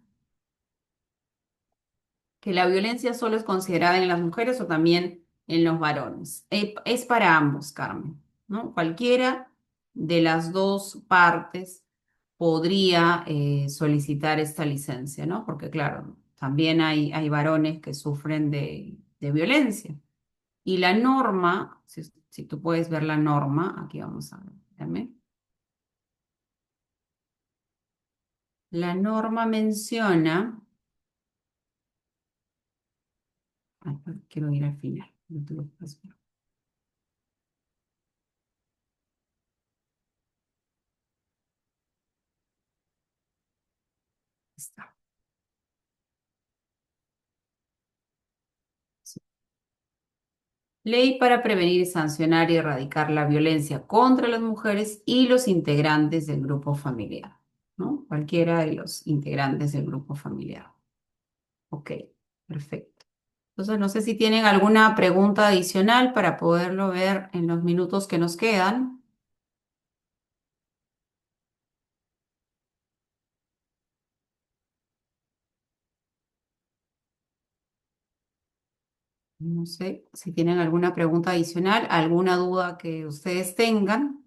que la violencia solo es considerada en las mujeres o también en los varones. Es para ambos, Carmen, ¿no? Cualquiera de las dos partes podría solicitar esta licencia, ¿no? Porque claro, también hay varones que sufren de violencia. Y la norma, si tú puedes ver la norma, aquí vamos a ver, espérame. La norma menciona, ay, quiero ir al final, no te lo puedes ver. Está. Sí. Ley para prevenir, sancionar y erradicar la violencia contra las mujeres y los integrantes del grupo familiar, ¿no? Cualquiera de los integrantes del grupo familiar. Ok, perfecto. Entonces, no sé si tienen alguna pregunta adicional para poderlo ver en los minutos que nos quedan. No sé si tienen alguna pregunta adicional, alguna duda que ustedes tengan.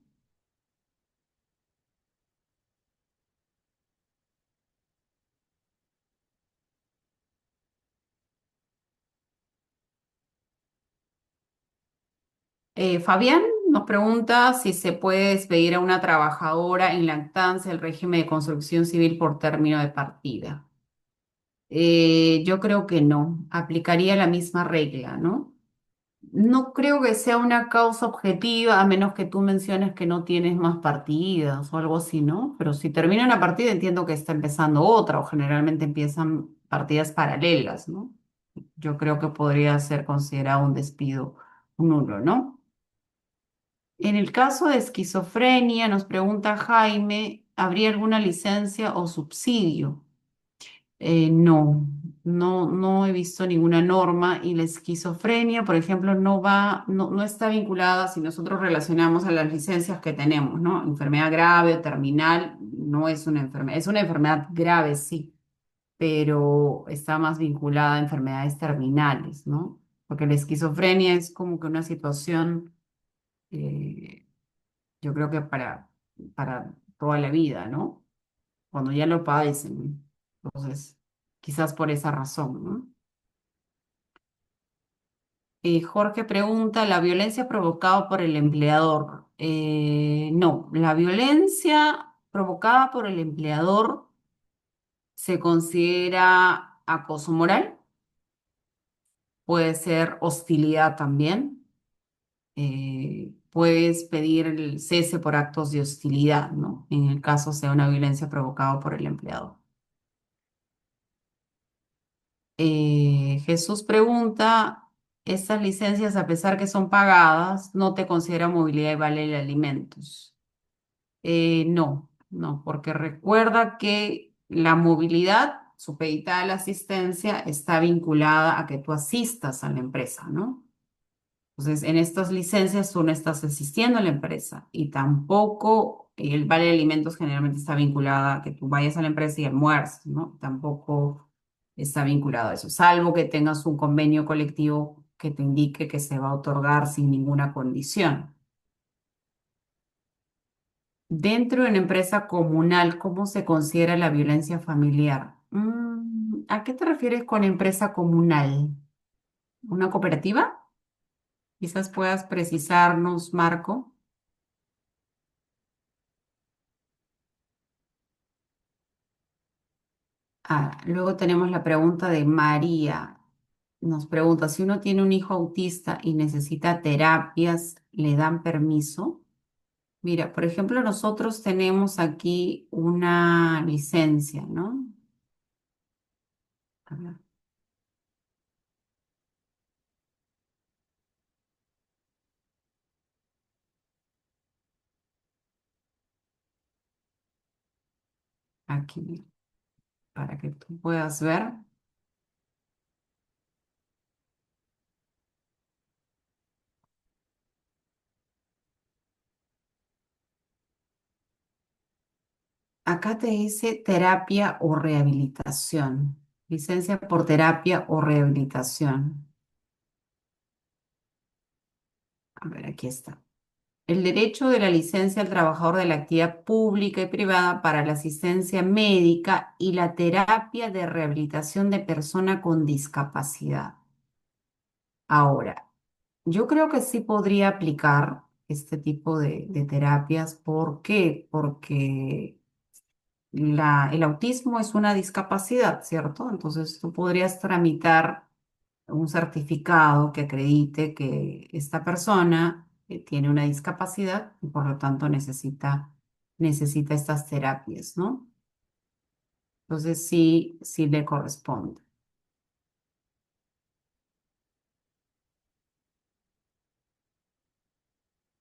Fabián nos pregunta si se puede despedir a una trabajadora en lactancia el régimen de construcción civil por término de partida. Yo creo que no, aplicaría la misma regla, ¿no? No creo que sea una causa objetiva, a menos que tú menciones que no tienes más partidas o algo así, ¿no? Pero si termina una partida, entiendo que está empezando otra, o generalmente empiezan partidas paralelas, ¿no? Yo creo que podría ser considerado un despido nulo, ¿no? En el caso de esquizofrenia, nos pregunta Jaime, ¿habría alguna licencia o subsidio? No, no he visto ninguna norma y la esquizofrenia, por ejemplo, no está vinculada si nosotros relacionamos a las licencias que tenemos, ¿no? Enfermedad grave o terminal no es una enfermedad grave, sí, pero está más vinculada a enfermedades terminales, ¿no? Porque la esquizofrenia es como que una situación, eh, yo creo que para toda la vida, ¿no? Cuando ya lo padecen. Entonces, quizás por esa razón, ¿no? Jorge pregunta, ¿la violencia provocada por el empleador? No, la violencia provocada por el empleador se considera acoso moral, puede ser hostilidad también. Puedes pedir el cese por actos de hostilidad, ¿no? En el caso sea una violencia provocada por el empleador. Jesús pregunta, ¿estas licencias, a pesar que son pagadas, no te consideran movilidad y vale de alimentos? No, porque recuerda que la movilidad supeditada a la asistencia está vinculada a que tú asistas a la empresa, ¿no? Entonces, en estas licencias tú no estás asistiendo a la empresa y tampoco el vale de alimentos generalmente está vinculada a que tú vayas a la empresa y almuerces, ¿no? Tampoco está vinculado a eso, salvo que tengas un convenio colectivo que te indique que se va a otorgar sin ninguna condición. Dentro de una empresa comunal, ¿cómo se considera la violencia familiar? ¿A qué te refieres con empresa comunal? ¿Una cooperativa? Quizás puedas precisarnos, Marco. Luego tenemos la pregunta de María. Nos pregunta, si uno tiene un hijo autista y necesita terapias, ¿le dan permiso? Mira, por ejemplo, nosotros tenemos aquí una licencia, ¿no? A ver. Aquí, para que tú puedas ver. Acá te dice terapia o rehabilitación. Licencia por terapia o rehabilitación. A ver, aquí está. El derecho de la licencia al trabajador de la actividad pública y privada para la asistencia médica y la terapia de rehabilitación de persona con discapacidad. Ahora, yo creo que sí podría aplicar este tipo de terapias. ¿Por qué? Porque el autismo es una discapacidad, ¿cierto? Entonces tú podrías tramitar un certificado que acredite que esta persona tiene una discapacidad y por lo tanto necesita estas terapias, ¿no? Entonces sí, sí le corresponde.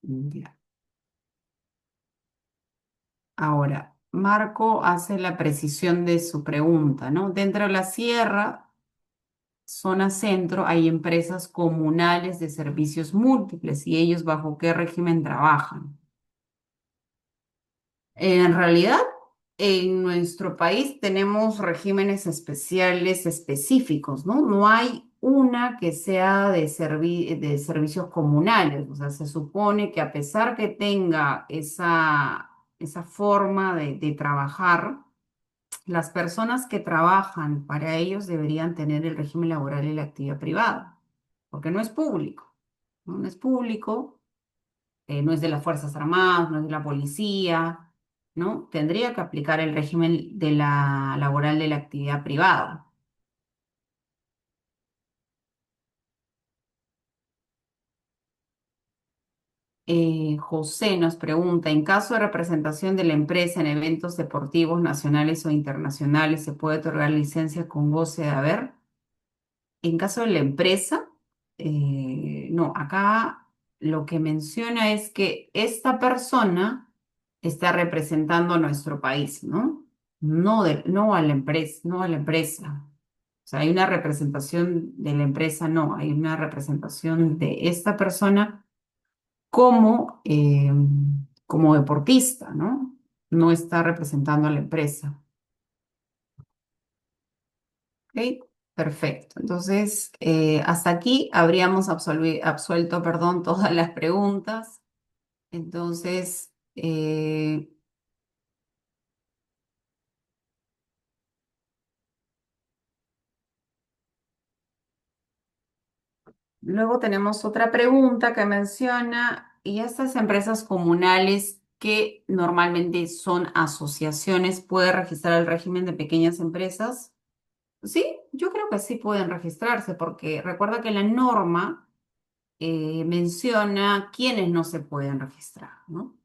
Ya. Ahora, Marco hace la precisión de su pregunta, ¿no? Dentro de la sierra, zona centro, hay empresas comunales de servicios múltiples y ellos bajo qué régimen trabajan. En realidad, en nuestro país tenemos regímenes especiales específicos, ¿no? No hay una que sea de servicios comunales. O sea, se supone que a pesar que tenga esa forma de trabajar, las personas que trabajan para ellos deberían tener el régimen laboral y la actividad privada, porque no es público, ¿no? No es público, no es de las Fuerzas Armadas, no es de la policía, ¿no? Tendría que aplicar el régimen de la laboral de la actividad privada. José nos pregunta, en caso de representación de la empresa en eventos deportivos nacionales o internacionales, ¿se puede otorgar licencia con goce de haber? En caso de la empresa, no, acá lo que menciona es que esta persona está representando a nuestro país, ¿no? No a la empresa, no a la empresa. O sea, hay una representación de la empresa, no, hay una representación de esta persona como deportista, ¿no? No está representando a la empresa. ¿Ok? Perfecto. Entonces, hasta aquí habríamos absuelto, perdón, todas las preguntas. Entonces, luego tenemos otra pregunta que menciona, ¿y estas empresas comunales que normalmente son asociaciones, puede registrar el régimen de pequeñas empresas? Sí, yo creo que sí pueden registrarse, porque recuerda que la norma menciona quiénes no se pueden registrar, ¿no?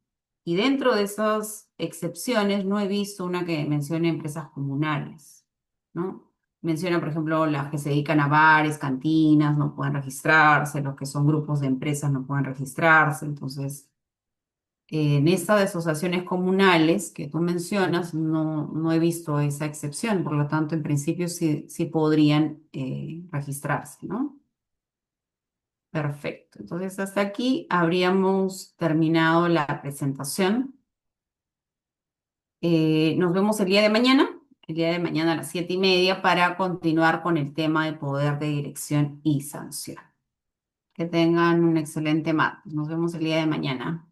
Y dentro de esas excepciones no he visto una que mencione empresas comunales, ¿no? Menciona, por ejemplo, las que se dedican a bares, cantinas, no pueden registrarse, los que son grupos de empresas no pueden registrarse. Entonces, en esta de asociaciones comunales que tú mencionas, no he visto esa excepción, por lo tanto, en principio sí, sí podrían registrarse, ¿no? Perfecto. Entonces, hasta aquí habríamos terminado la presentación. Nos vemos el día de mañana a las 7:30 para continuar con el tema de poder de dirección y sanción. Que tengan un excelente martes. Nos vemos el día de mañana.